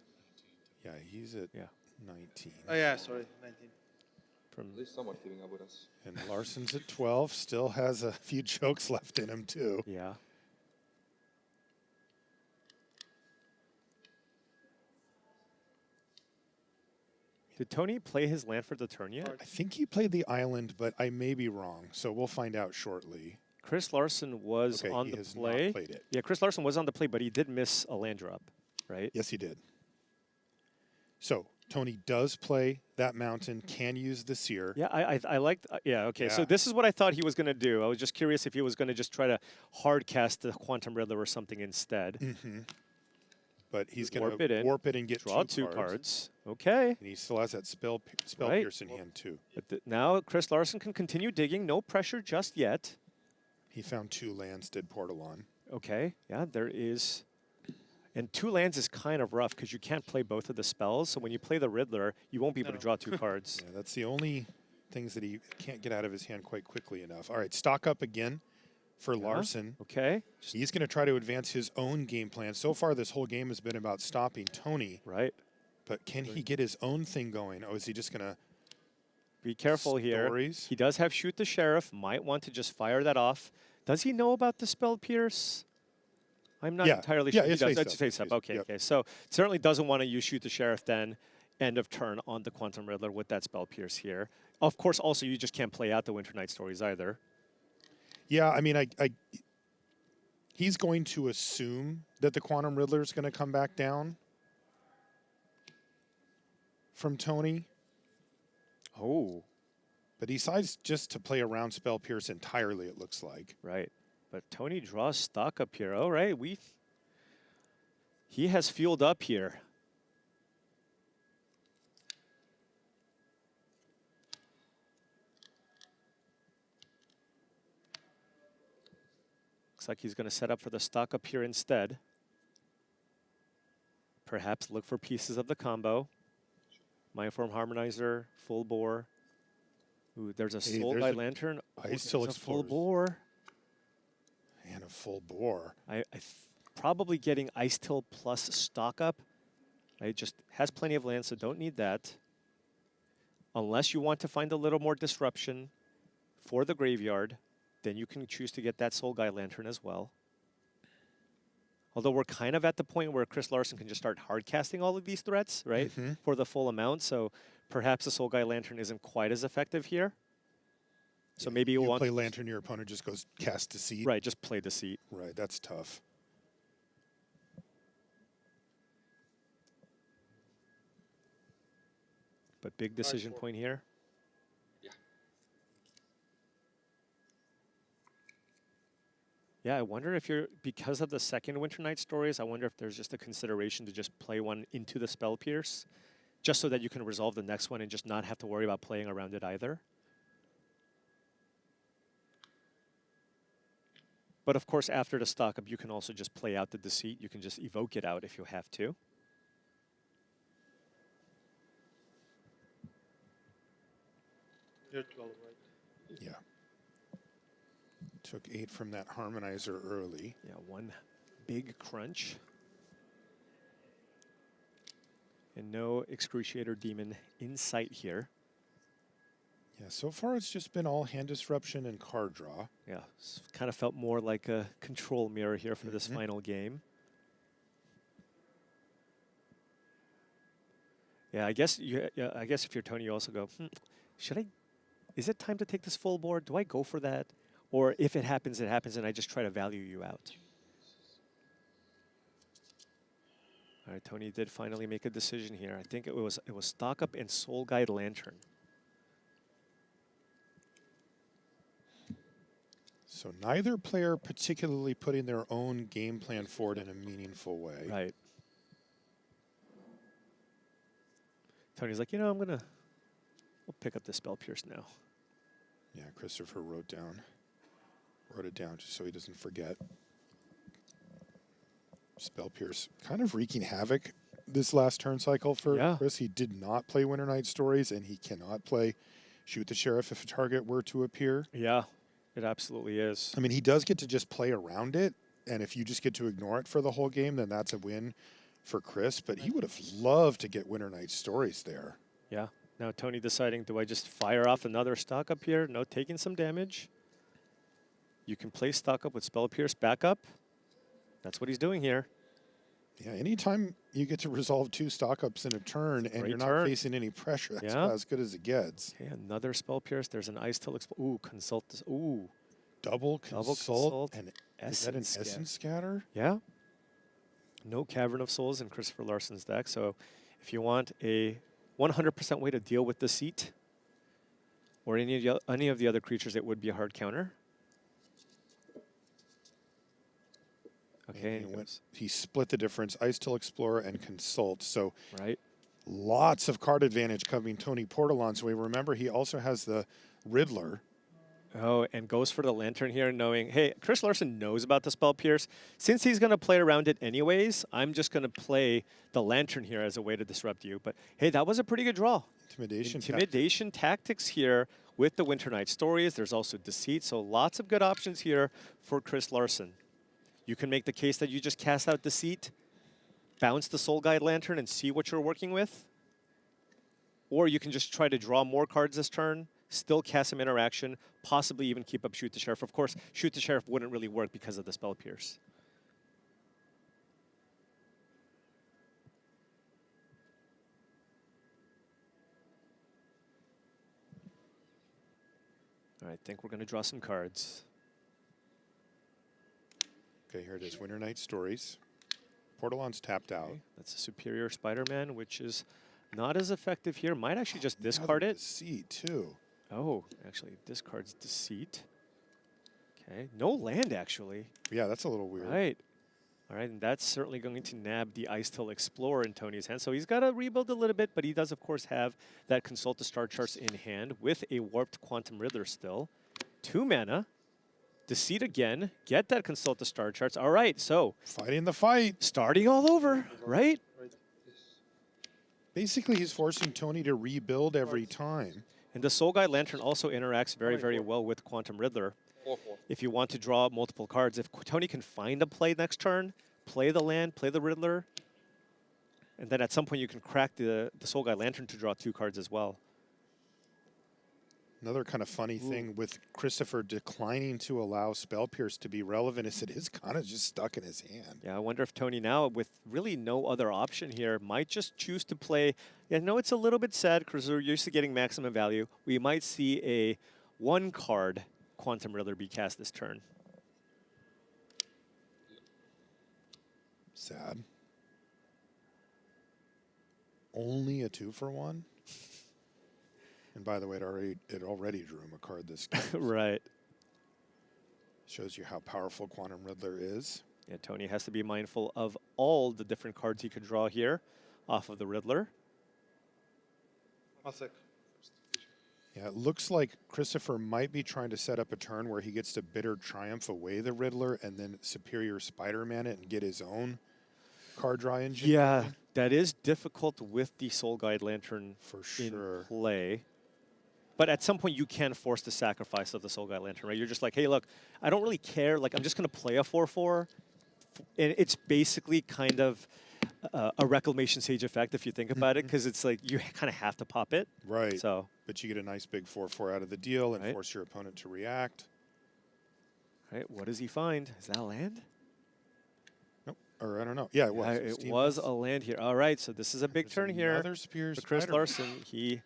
Yeah, he's at Yeah. 19. Oh yeah, sorry, 19. From At least someone keeping up with us. And Larsen's at 12, still has a few jokes left in him too. yeah. Did Toni play his land for the turn yet? I think he played the island, but I may be wrong, so we'll find out shortly. Chris Larsen was Okay, on he the has not play. played it. Yeah, Chris Larsen was on the play, but he did miss a land drop, right? Yes, he did. So Toni does play that mountain, can use the seer. Yeah, I liked. Yeah, okay. So Yeah. this is what I thought he was going to do. I was just curious if he was going to just try to hard cast the Quantum Riddler or something instead. But he's going Warp it to in, warp it and get Draw 2 2 cards. Okay. And he still has that spell Right. pierce in hand too. But now Chris Larsen can continue digging. No pressure just yet. He found 2 lands, did Portolan. Okay. Yeah, there is. And 2 lands is kind of rough because you can't play both of the spells. So when you play the Riddler, you won't be able to draw 2 cards. Yeah, that's the only things that he can't get out of his hand quite quickly enough. All right, stock up again for Larsen. Okay. He's going to try to advance his own game plan. So far, this whole game has been about stopping Toni, Right. but can he get his own thing going? Oh, is he just going to... Be careful here. Stories? He does have Shoot the Sheriff. Might want to just fire that off. Does he know about the spell pierce? I'm not Yeah. entirely Yeah, sure. He it's does. face That's up. face up. Face- Okay, yep. okay. So certainly doesn't want to use Shoot the Sheriff then. End of turn on the Quantum Riddler with that spell pierce here. Of course, also you just can't play out the Winter Night Stories either. Yeah, I mean, he's going to assume that the Quantum Riddler is going to come back down from Toni, Oh, but he decides just to play around Spell Pierce entirely, it looks like. right. But Toni draws stock up here. All right, he has fueled up here. Looks like he's going to set up for the stock up here instead. Perhaps look for pieces of the combo. Mindform Harmonizer, full bore. Ooh, there's a Hey, Soul there's Guide a Lantern. Ice Ooh, Till there's a full Explorers. bore. And a full bore. Probably getting Ice Till plus stock up. It just has plenty of land, so don't need that. Unless you want to find a little more disruption for the graveyard, then you can choose to get that Soul Guide Lantern as well. Although we're kind of at the point where Chris Larsen can just start hard casting all of these threats, right, for the full amount. So perhaps the Soul Guide Lantern isn't quite as effective here. So maybe you you'll want play to Lantern, your opponent just goes cast Deceit. right, just play Deceit. Right, that's tough. But big decision point here. Yeah. Yeah, I wonder if you're, because of the second Winter Night Stories, I wonder if there's just a consideration to just play one into the Spell Pierce, just so that you can resolve the next one and just not have to worry about playing around it either. But of course, after the stock up, you can also just play out the Deceit. You can just evoke it out if you have to. You're 12, right? Yeah. Took 8 from that Harmonizer early. Yeah, one big crunch. And no Excruciator Demon in sight here. Yeah, so far it's just been all hand disruption and card draw. Yeah, kind of felt more like a control mirror here for this final game. Yeah, I guess I guess if you're Toni, you also go, should I? Is it time to take this full board? Do I go for that, or if it happens, and I just try to value you out? All right, Toni did finally make a decision here. I think it was Stock Up and Soul Guide Lantern. So neither player particularly putting their own game plan forward in a meaningful way. Right. Tony's like, you know, we'll pick up the Spell Pierce now. Yeah, Christopher wrote it down just so he doesn't forget. Spell Pierce kind of wreaking havoc this last turn cycle for Chris. He did not play Winter Night Stories, and he cannot play Shoot the Sheriff if a target were to appear. Yeah, it absolutely is. I mean, he does get to just play around it, and if you just get to ignore it for the whole game, then that's a win for Chris. But he would have loved to get Winter Night Stories there. Yeah. Now Toni deciding, do I just fire off another Stock Up here? No, taking some damage. You can play Stock Up with Spell Pierce backup. That's what he's doing here. Yeah, anytime you get to resolve 2 Stock Ups in a turn and you're not facing any pressure, that's about as good as it gets. Okay, another Spell Pierce. There's an Ice Till Explode. Ooh, Consult this. Ooh. Double consult. And is that an Essence Scatter? Yeah. No Cavern of Souls in Christoffer Larsen's deck. So if you want a 100% way to deal with Deceit or any of the other creatures, it would be a hard counter. Okay. He split the difference, Ice Till Explorer and Consult. So right. Lots of card advantage coming Toni Portolan's way. Remember, he also has the Riddler. Oh, and goes for the Lantern here, knowing, hey, Chris Larsen knows about the Spell Pierce. Since he's going to play around it anyways, I'm just going to play the Lantern here as a way to disrupt you. But, hey, that was a pretty good draw. Intimidation tactics here with the Winter Night Stories. There's also Deceit, so lots of good options here for Chris Larsen. You can make the case that you just cast out Deceit, bounce the Soul Guide Lantern, and see what you're working with. Or you can just try to draw more cards this turn, still cast some interaction, possibly even keep up Shoot the Sheriff. Of course, Shoot the Sheriff wouldn't really work because of the Spell Pierce. All right, I think we're going to draw some cards. Okay, here it is, Winter Night Stories. Portolan's tapped out. That's a Superior Spider-Man, which is not as effective here. Might actually just discard it. Deceit, too. Oh, actually, discards Deceit. Okay, no land, actually. Yeah, that's a little weird. Right. All right, and that's certainly going to nab the Ice Till Explorer in Toni's hand. So he's got to rebuild a little bit, but he does, of course, have that Consult the Star Charts in hand with a Warped Quantum Riddler still. 2 mana. Deceit again. Get that Consult the Star Charts. All right, so. Fighting the fight. Starting all over, right? Basically, he's forcing Toni to rebuild every time. And the Soul Guide Lantern also interacts very, very well with Quantum Riddler. If you want to draw multiple cards, if Toni can find a play next turn, play the land, play the Riddler, and then at some point you can crack the Soul Guide Lantern to draw 2 cards as well. Another kind of funny thing with Christoffer declining to allow Spell Pierce to be relevant is it is kind of just stuck in his hand. Yeah, I wonder if Toni now, with really no other option here, might just choose to play. Yeah, no, it's a little bit sad because we're used to getting maximum value. We might see a 1-card Quantum Riddler be cast this turn. Sad. Only a 2-for-1? And by the way, it already drew him a card this game. Right. Shows you how powerful Quantum Riddler is. Yeah, Toni has to be mindful of all the different cards he could draw here off of the Riddler. Yeah, it looks like Christoffer might be trying to set up a turn where he gets to Bitter Triumph away the Riddler and then Superior Spider-Man it and get his own card draw engine. Yeah, that is difficult with the Soul Guide Lantern for sure in play. But at some point, you can force the sacrifice of the Soul Guide Lantern, right? You're just like, hey, look, I don't really care. Like, I'm just going to play a 4/4. And it's basically kind of a Reclamation Sage effect, if you think about it, because it's like you kind of have to pop it. Right. So, but you get a nice big 4/4 out of the deal and force your opponent to react. All right, what does he find? Is that a land? Nope. Or I don't know. Yeah, it was. It was a land here. All right, so this is a big turn here. For Chris Larsen, he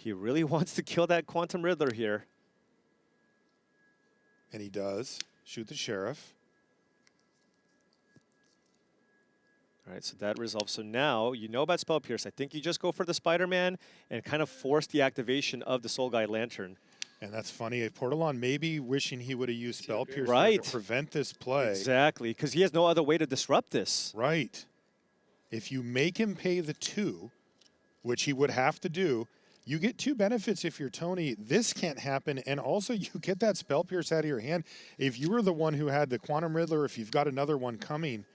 really wants to kill that Quantum Riddler here. And he does. Shoot the Sheriff. All right, so that resolves. So now you know about Spell Pierce. I think you just go for the Spider-Man and kind of force the activation of the Soul Guide Lantern. And that's funny. Portolan maybe wishing he would have used Spell Pierce Right. to prevent this play. Exactly, because he has no other way to disrupt this. Right. If you make him pay the 2, which he would have to do, you get 2 benefits if you're Toni. This can't happen, and also you get that Spell Pierce out of your hand. If you were the one who had the Quantum Riddler, if you've got another one coming,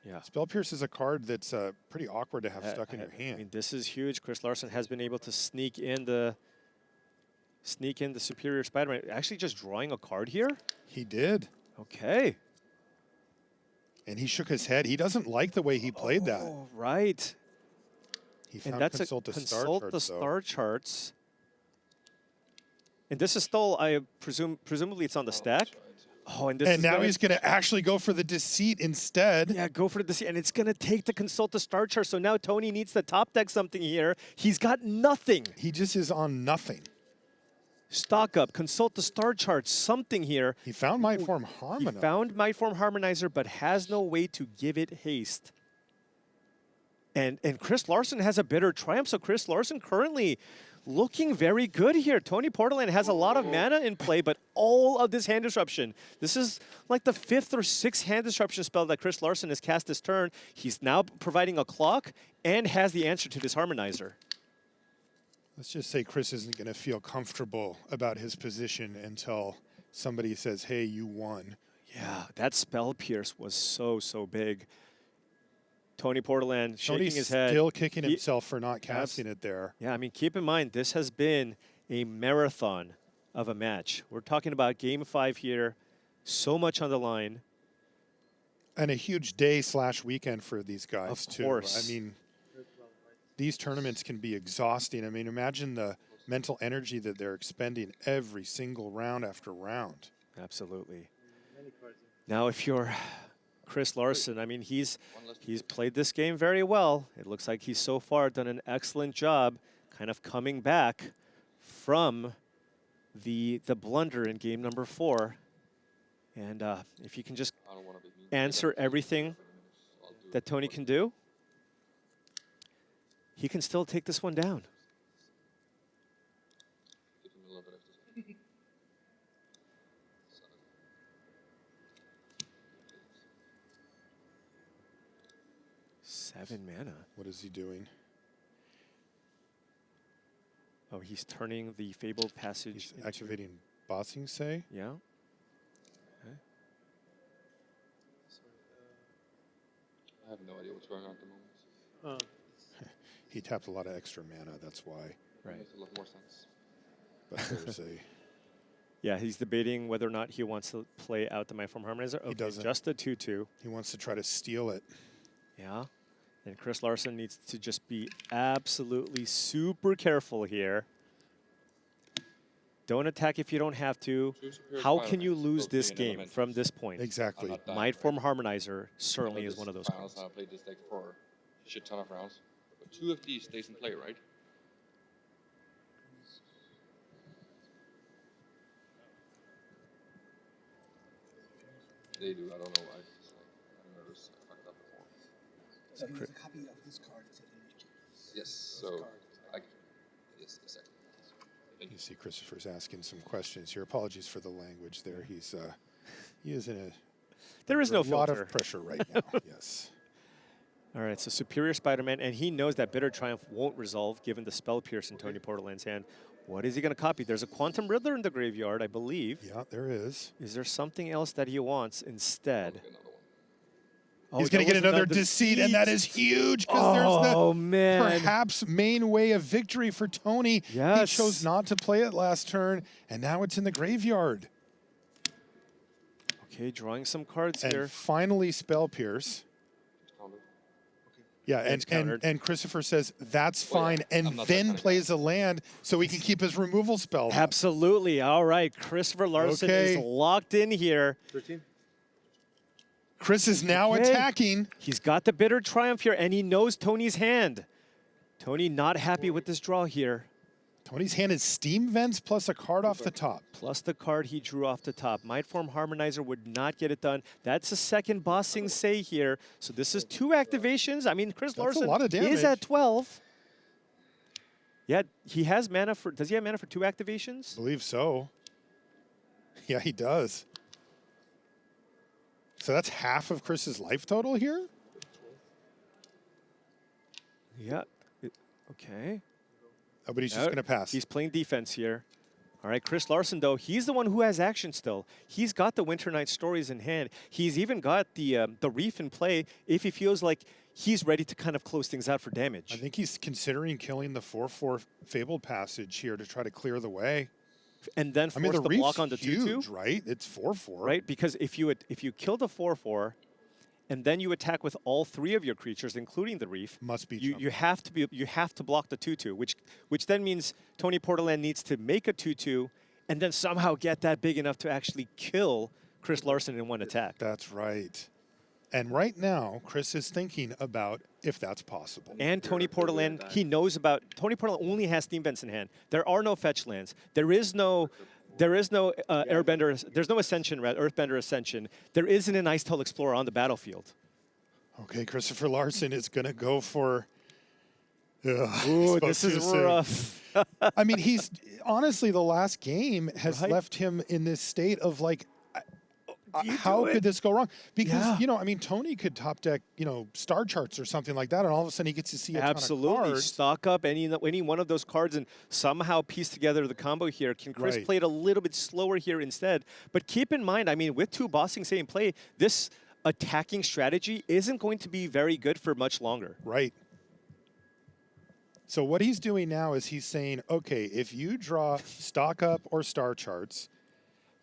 Yeah. Spell Pierce is a card that's pretty awkward to have stuck in your hand. I mean, this is huge. Chris Larsen has been able to sneak in the Superior Spider-Man. Actually just drawing a card here? He did. Okay. And he shook his head. He doesn't like the way he played that. Oh, right. He found And that's consult a the star consult charts, the though. star charts. And this is still, I presumably it's on the stack. Oh, and this And is now gonna, he's going to actually go for the deceit instead. yeah, go for the, and it's going to take the consult the star chart. So now Toni needs to top deck something here. He's got nothing. He just is on nothing. Stock up, consult the star chart, something here. He found Might Form He Harmonizer. found Might Form Harmonizer, but has no way to give it haste. And Chris Larsen has a bitter triumph. So Chris Larsen currently looking very good here. Toni Portolan has a lot of mana in play, but all of this hand disruption. This is like the 5th or 6th hand disruption spell that Chris Larsen has cast this turn. He's now providing a clock and has the answer to this Harmonizer. Let's just say Chris isn't going to feel comfortable about his position until somebody says, hey, you won. Yeah, that Spell Pierce was so big. Toni Portolan shaking Tony's his head. still kicking himself for not casting it there. Yeah, I mean, keep in mind, this has been a marathon of a match. We're talking about Game 5 here. So much on the line. And a huge day/weekend for these guys, Of too. course. I mean, these tournaments can be exhausting. I mean, imagine the mental energy that they're expending every single round after round. Absolutely. Now, if you're Chris Larsen, I mean, he's played this game very well. It looks like he's so far done an excellent job kind of coming back from the blunder in game number 4. And if you can just I don't want to be mean. answer everything I'll do that Toni can do, he can still take this one down. Give him a little bit of this. 7 mana. What is he doing? Oh, he's turning the Fabled Passage He's into, activating Bossing Say. yeah. I have no idea what's going on at the moment. He tapped a lot of extra mana, that's why. Right. Makes a lot more sense. But there's a... Yeah, he's debating whether or not he wants to play out the Might Form Harmonizer. Okay, doesn't. just a 2/2. He wants to try to steal it. Yeah. And Chris Larsen needs to just be absolutely super careful here. Don't attack if you don't have to. Two superior How can you Spider-Mans, lose both this being game elementals. from this point? Exactly. I'm not dying, Might right? Form Harmonizer I certainly know is this one of those finals, cards. I played this deck for a shit ton of rounds. But 2 of these stays in play, right? They do. I don't know why. It's like, I'm nervous. I fucked up before. So he has a copy of this card. It's in the Yes. So, yes, a second. Thank You you. see Christopher's asking some questions here. Apologies for the language there. He is in There is no a lot filter. of pressure right now. Yes. All right, so Superior Spider-Man, and he knows that Bitter Triumph won't resolve given the Spell Pierce in Toni Portolan's hand. What is he going to copy? There's a Quantum Riddler in the graveyard, I believe. Yeah, there is. Is there something else that he wants instead? Get another one. Oh, He's going to that get was another deceit, and that is huge because there's Oh, the man. perhaps main way of victory for Toni. Yes. He chose not to play it last turn, and now it's in the graveyard. Okay, drawing some cards And here. finally, Spell Pierce. Counter. Yeah, It's countered. and Christopher says that's Well, yeah, fine, I'm and not that then kind of plays a land so he can keep his removal spell. up. Absolutely. All right, Christopher Larsen is Okay. locked in here. 13. Chris is now Okay. attacking. He's got the Bitter Triumph here, and he knows Toni's hand. Toni not happy with this draw here. Tony's hand is Steam Vents plus a card off the top. Plus the card he drew off the top. Mindform Harmonizer would not get it done. That's a second bossing say here. So this is 2 activations. I mean, Chris Larsen a lot of damage. is at 12. Yeah, he has mana for, does he have mana for 2 activations? I believe so. Yeah, he does. So that's half of Chris's life total here? Yeah, okay. Oh, but he's just going to pass. He's playing defense here. All right, Chris Larsen, though, he's the one who has action still. He's got the Winter Night Stories in hand. He's even got the Reef in play if he feels like he's ready to kind of close things out for damage. I think he's considering killing the 4/4 Fabled Passage here to try to clear the way. And then force the the Reef's block on the 2/2. huge, right? It's 4/4. Right, because if you kill the 4/4, and then you attack with all 3 of your creatures, including the Reef, Must be you have to block the 2/2, which then means Toni Portolan needs to make a 2/2 and then somehow get that big enough to actually kill Chris Larsen in one attack. That's right. And right now, Chris is thinking about if that's possible. And Toni Portolan, he knows about, Toni Portolan only has Steam Vents in hand. There are no fetch lands. There is no Airbender, there's no Ascension, Earthbender Ascension. There isn't an Untitled Explorer on the battlefield. Okay, Christoffer Larsen is going to go for... Ooh, this is rough. I mean, he's honestly, the last game has left him in this state of like, how could this go wrong? Because, you know, I mean, Tony could top deck, you know, star charts or something like that, and all of a sudden he gets to see a ton of cards. Stock up any one of those cards and somehow piece together the combo here. Can Chris play it a little bit slower here instead? But keep in mind, I mean, with 2 bossing say in play, this attacking strategy isn't going to be very good for much longer. Right. So what he's doing now is he's saying, okay, if you draw stock up or star charts,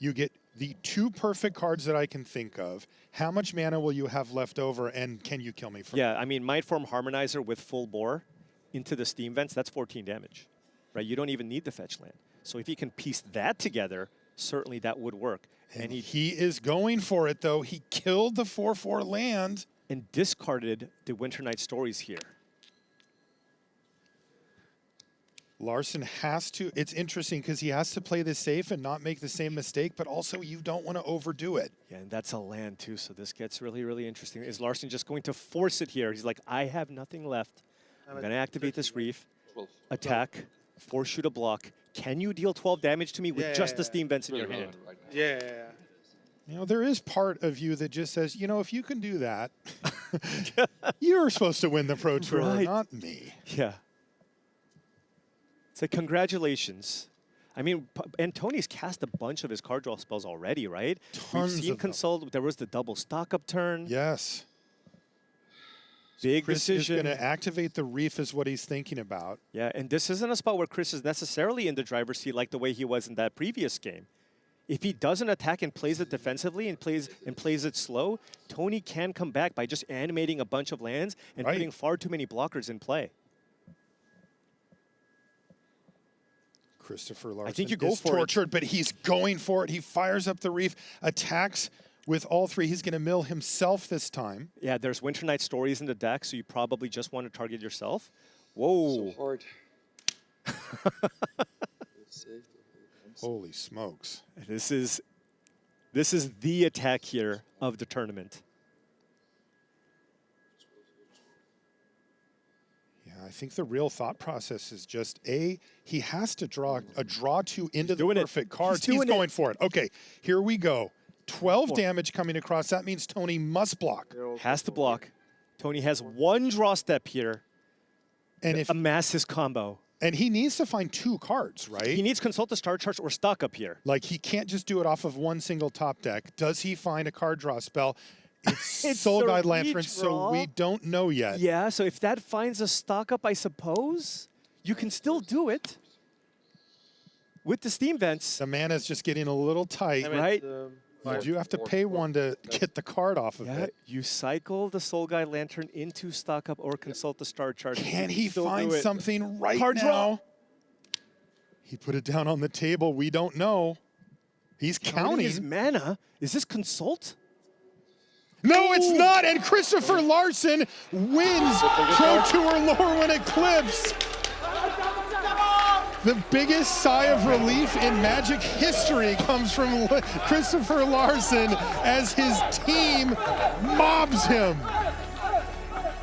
you get the 2 perfect cards that I can think of. How much mana will you have left over, and can you kill me from I mean, Mindform Harmonizer with full bore into the Steam Vents, that's 14 damage, right? You don't even need the fetch land. So if you can piece that together, certainly that would work. And he is going for it, though. He killed the 4/4 land. And discarded the Winter Night Stories here. Larsen has to, it's interesting because he has to play this safe and not make the same mistake, but also you don't want to overdo it. Yeah, and that's a land too, so this gets really, really interesting. Is Larsen just going to force it here? He's like, I have nothing left. I'm going to activate this Reef, attack, force you to block. Can you deal 12 damage to me with just the Steam Vents in your hand? Yeah. You know, there is part of you that just says, you know, if you can do that, you're supposed to win the Pro Tour, not me. Yeah. It's like, congratulations. I mean, and Tony's cast a bunch of his card draw spells already, right? Tons We've seen of Consult. There was the double stock up turn. Yes. Big Chris decision. is going to activate the Reef is what he's thinking about. Yeah, and this isn't a spot where Chris is necessarily in the driver's seat like the way he was in that previous game. If he doesn't attack and plays it defensively and plays it slow, Tony can come back by just animating a bunch of lands and putting far too many blockers in play. Christoffer Larsen I think you go for tortured, but he's going for it. He fires up the Reef, attacks with all 3. He's going to mill himself this time. Yeah, there's Winter Night Stories in the deck, so you probably just want to target yourself. Whoa. So hard. Holy smokes. This is the attack here of the tournament. I think the real thought process is just, he has to draw a draw 2 into the perfect cards. He's going for it. Okay, here we go. 12 damage coming across. That means Tony must block. Has to block. Tony has 1 draw step here. And if amass his combo. And he needs to find 2 cards, right? He needs Consult the Star Charts or stock up here. Like, he can't just do it off of 1 single top deck. Does he find a card draw spell? It's Soul Guide Lantern, so we don't know yet. Yeah, so if that finds a stock up, I suppose, you can still do it. With the Steam Vents. The mana's just getting a little tight. Right? You do have to pay 1 to get the card off of it. You cycle the Soul Guide Lantern into stock up or Consult the Star Chart. Can he find something right card now? Draw. He put it down on the table. We don't know. He's counting. His mana. Is this Consult? No, it's not, and Christoffer Larsen wins Pro Tour Lorwyn Eclipse. The biggest sigh of relief in Magic history comes from Christoffer Larsen as his team mobs him.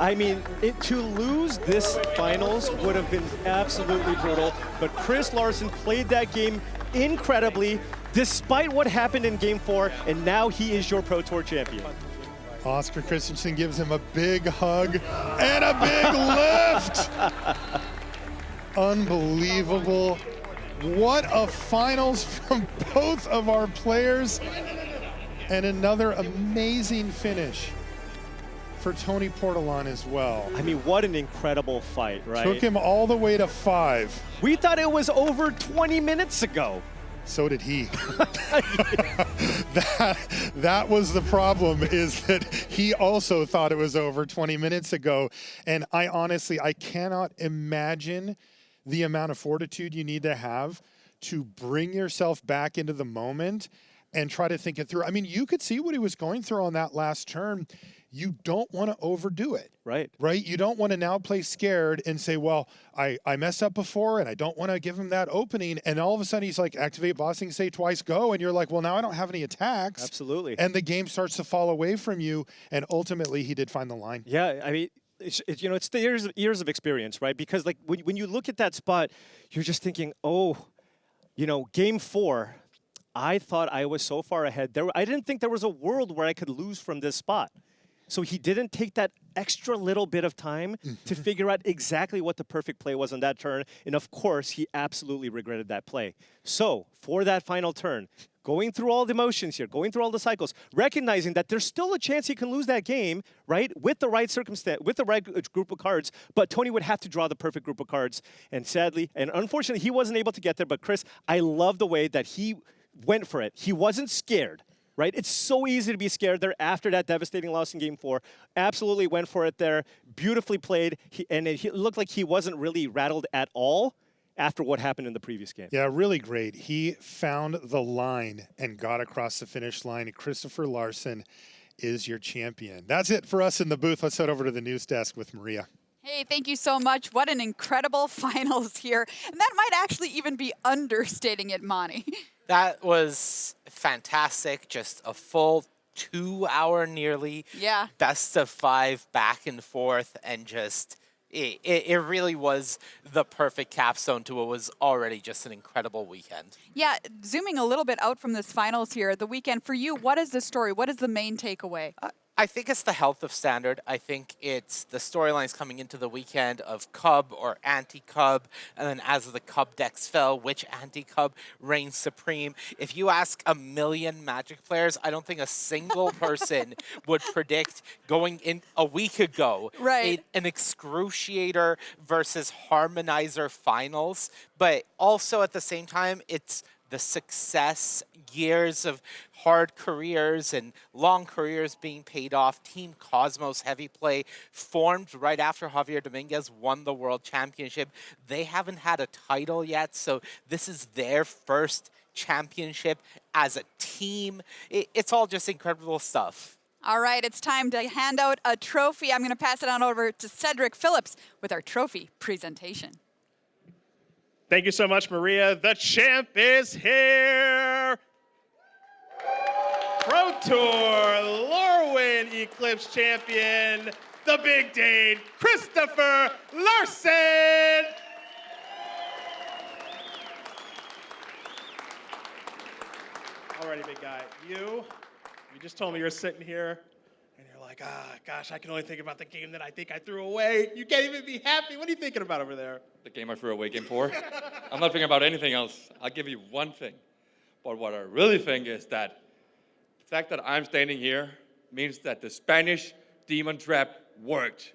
I mean, to lose this finals would have been absolutely brutal, but Chris Larsen played that game incredibly, despite what happened in Game 4, and now he is your Pro Tour champion. Oscar Christensen gives him a big hug and a big lift. Unbelievable. What a finals from both of our players. And another amazing finish for Toni Portolan as well. I mean, what an incredible fight, right? Took him all the way to 5. We thought it was over 20 minutes ago. So did he. That was the problem, is that he also thought it was over 20 minutes ago. And I cannot imagine the amount of fortitude you need to have to bring yourself back into the moment and try to think it through. I mean, you could see what he was going through on that last turn. You don't want to overdo it. Right. Right? You don't want to now play scared and say, well, I messed up before and I don't want to give him that opening. And all of a sudden he's like, activate bossing, say twice go. And you're like, well, now I don't have any attacks. Absolutely. And the game starts to fall away from you. And ultimately he did find the line. Yeah, I mean, it's the years of experience, right? Because like when you look at that spot, you're just thinking, oh, Game 4, I thought I was so far ahead. I didn't think there was a world where I could lose from this spot. So he didn't take that extra little bit of time to figure out exactly what the perfect play was on that turn. And of course, he absolutely regretted that play. So for that final turn, going through all the motions here, going through all the cycles, recognizing that there's still a chance he can lose that game, right, with the right circumstance, with the right group of cards, but Toni would have to draw the perfect group of cards. And sadly, and unfortunately, he wasn't able to get there. But Chris, I love the way that he went for it. He wasn't scared. Right? It's so easy to be scared there after that devastating loss in Game 4. Absolutely went for it there. Beautifully played. It looked like he wasn't really rattled at all after what happened in the previous game. Yeah, really great. He found the line and got across the finish line. Christoffer Larsen is your champion. That's it for us in the booth. Let's head over to the news desk with Maria. Hey, thank you so much. What an incredible finals here. And that might actually even be understating it, Monty. That was fantastic. Just a full 2 hour nearly. Yeah. Best of 5 back and forth, and just it really was the perfect capstone to what was already just an incredible weekend. Yeah, zooming a little bit out from this finals here, the weekend for you, what is the story? What is the main takeaway? I think it's the health of Standard. I think it's the storylines coming into the weekend of Cub or anti-Cub, and then as the Cub decks fell, which anti-Cub reigns supreme. If you ask a million Magic players, I don't think a single person would predict going in a week ago an excruciator versus harmonizer finals. But also at the same time, it's the success, years of hard careers and long careers being paid off. Team Cosmos Heavy Play formed right after Javier Dominguez won the World Championship. They haven't had a title yet, so this is their first championship as a team. It's all just incredible stuff. All right, it's time to hand out a trophy. I'm going to pass it on over to Cedric Phillips with our trophy presentation. Thank you so much, Maria. The champ is here. Pro Tour Lorwyn Eclipse champion, the Big Dane, Christoffer Larsen. Alrighty, big guy. You just told me you're sitting here and you're like, gosh, I can only think about the game that I think I threw away. You can't even be happy. What are you thinking about over there? The game I threw away, Game 4. I'm not thinking about anything else. I'll give you one thing. But what I really think is that the fact that I'm standing here means that the Spanish demon trap worked.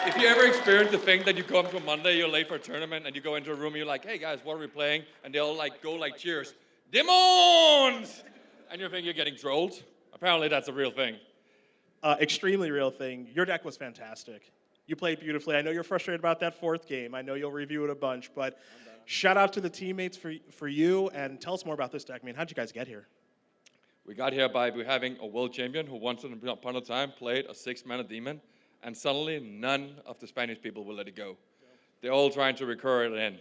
If you ever experience the thing that you come to Monday, you're late for a tournament, and you go into a room, you're like, hey guys, what are we playing? And they all like go like cheers. Demons! And you think you're getting trolled. Apparently that's a real thing. Extremely real thing. Your deck was fantastic. You played beautifully. I know you're frustrated about that 4th game. I know you'll review it a bunch, but shout out to the teammates for you, and tell us more about this deck. I mean, how'd you guys get here? We got here by having a world champion who once upon a time played a 6-mana demon, and suddenly none of the Spanish people will let it go. They're all trying to recur it in.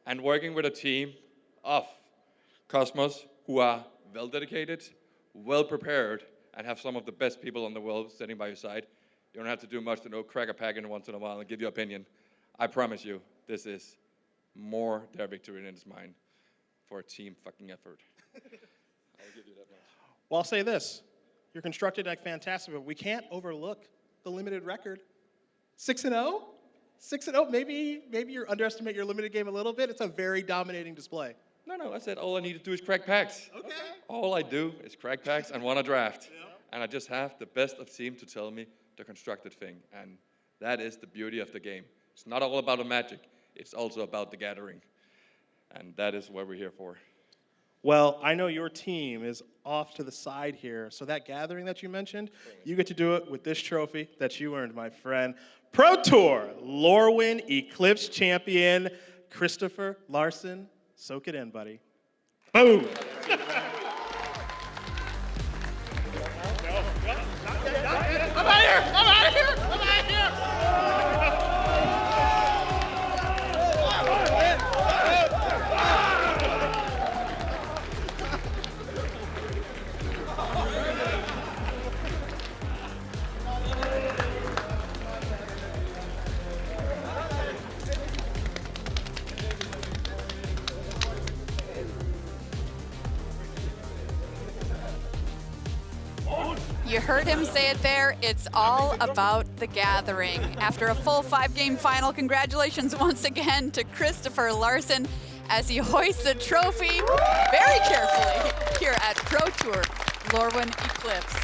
and working with a team of Cosmos who are well dedicated, well prepared, and have some of the best people in the world sitting by your side. You don't have to do much to know, crack a pack in once in a while and give your opinion. I promise you, this is more their victory than it's mine for a team fucking effort. I'll give you that much. Well, I'll say this. Your constructed deck, fantastic, but we can't overlook the limited record. 6-0? 6-0? Maybe you underestimate your limited game a little bit. It's a very dominating display. No, I said all I need to do is crack packs. Okay. All I do is crack packs and won a draft. Yeah. And I just have the best of team to tell me the constructed thing. And that is the beauty of the game. It's not all about the magic. It's also about the gathering. And that is what we're here for. Well, I know your team is off to the side here. So that gathering that you mentioned, you get to do it with this trophy that you earned, my friend. Pro Tour Lorwyn Eclipse champion, Christoffer Larsen. Soak it in, buddy. Boom. I'm out of here! I'm out of here! I'm out of here! You heard him say it there. It's all about the gathering. After a full 5-game final, congratulations once again to Christoffer Larsen as he hoists the trophy very carefully here at Pro Tour Lorwyn Eclipse.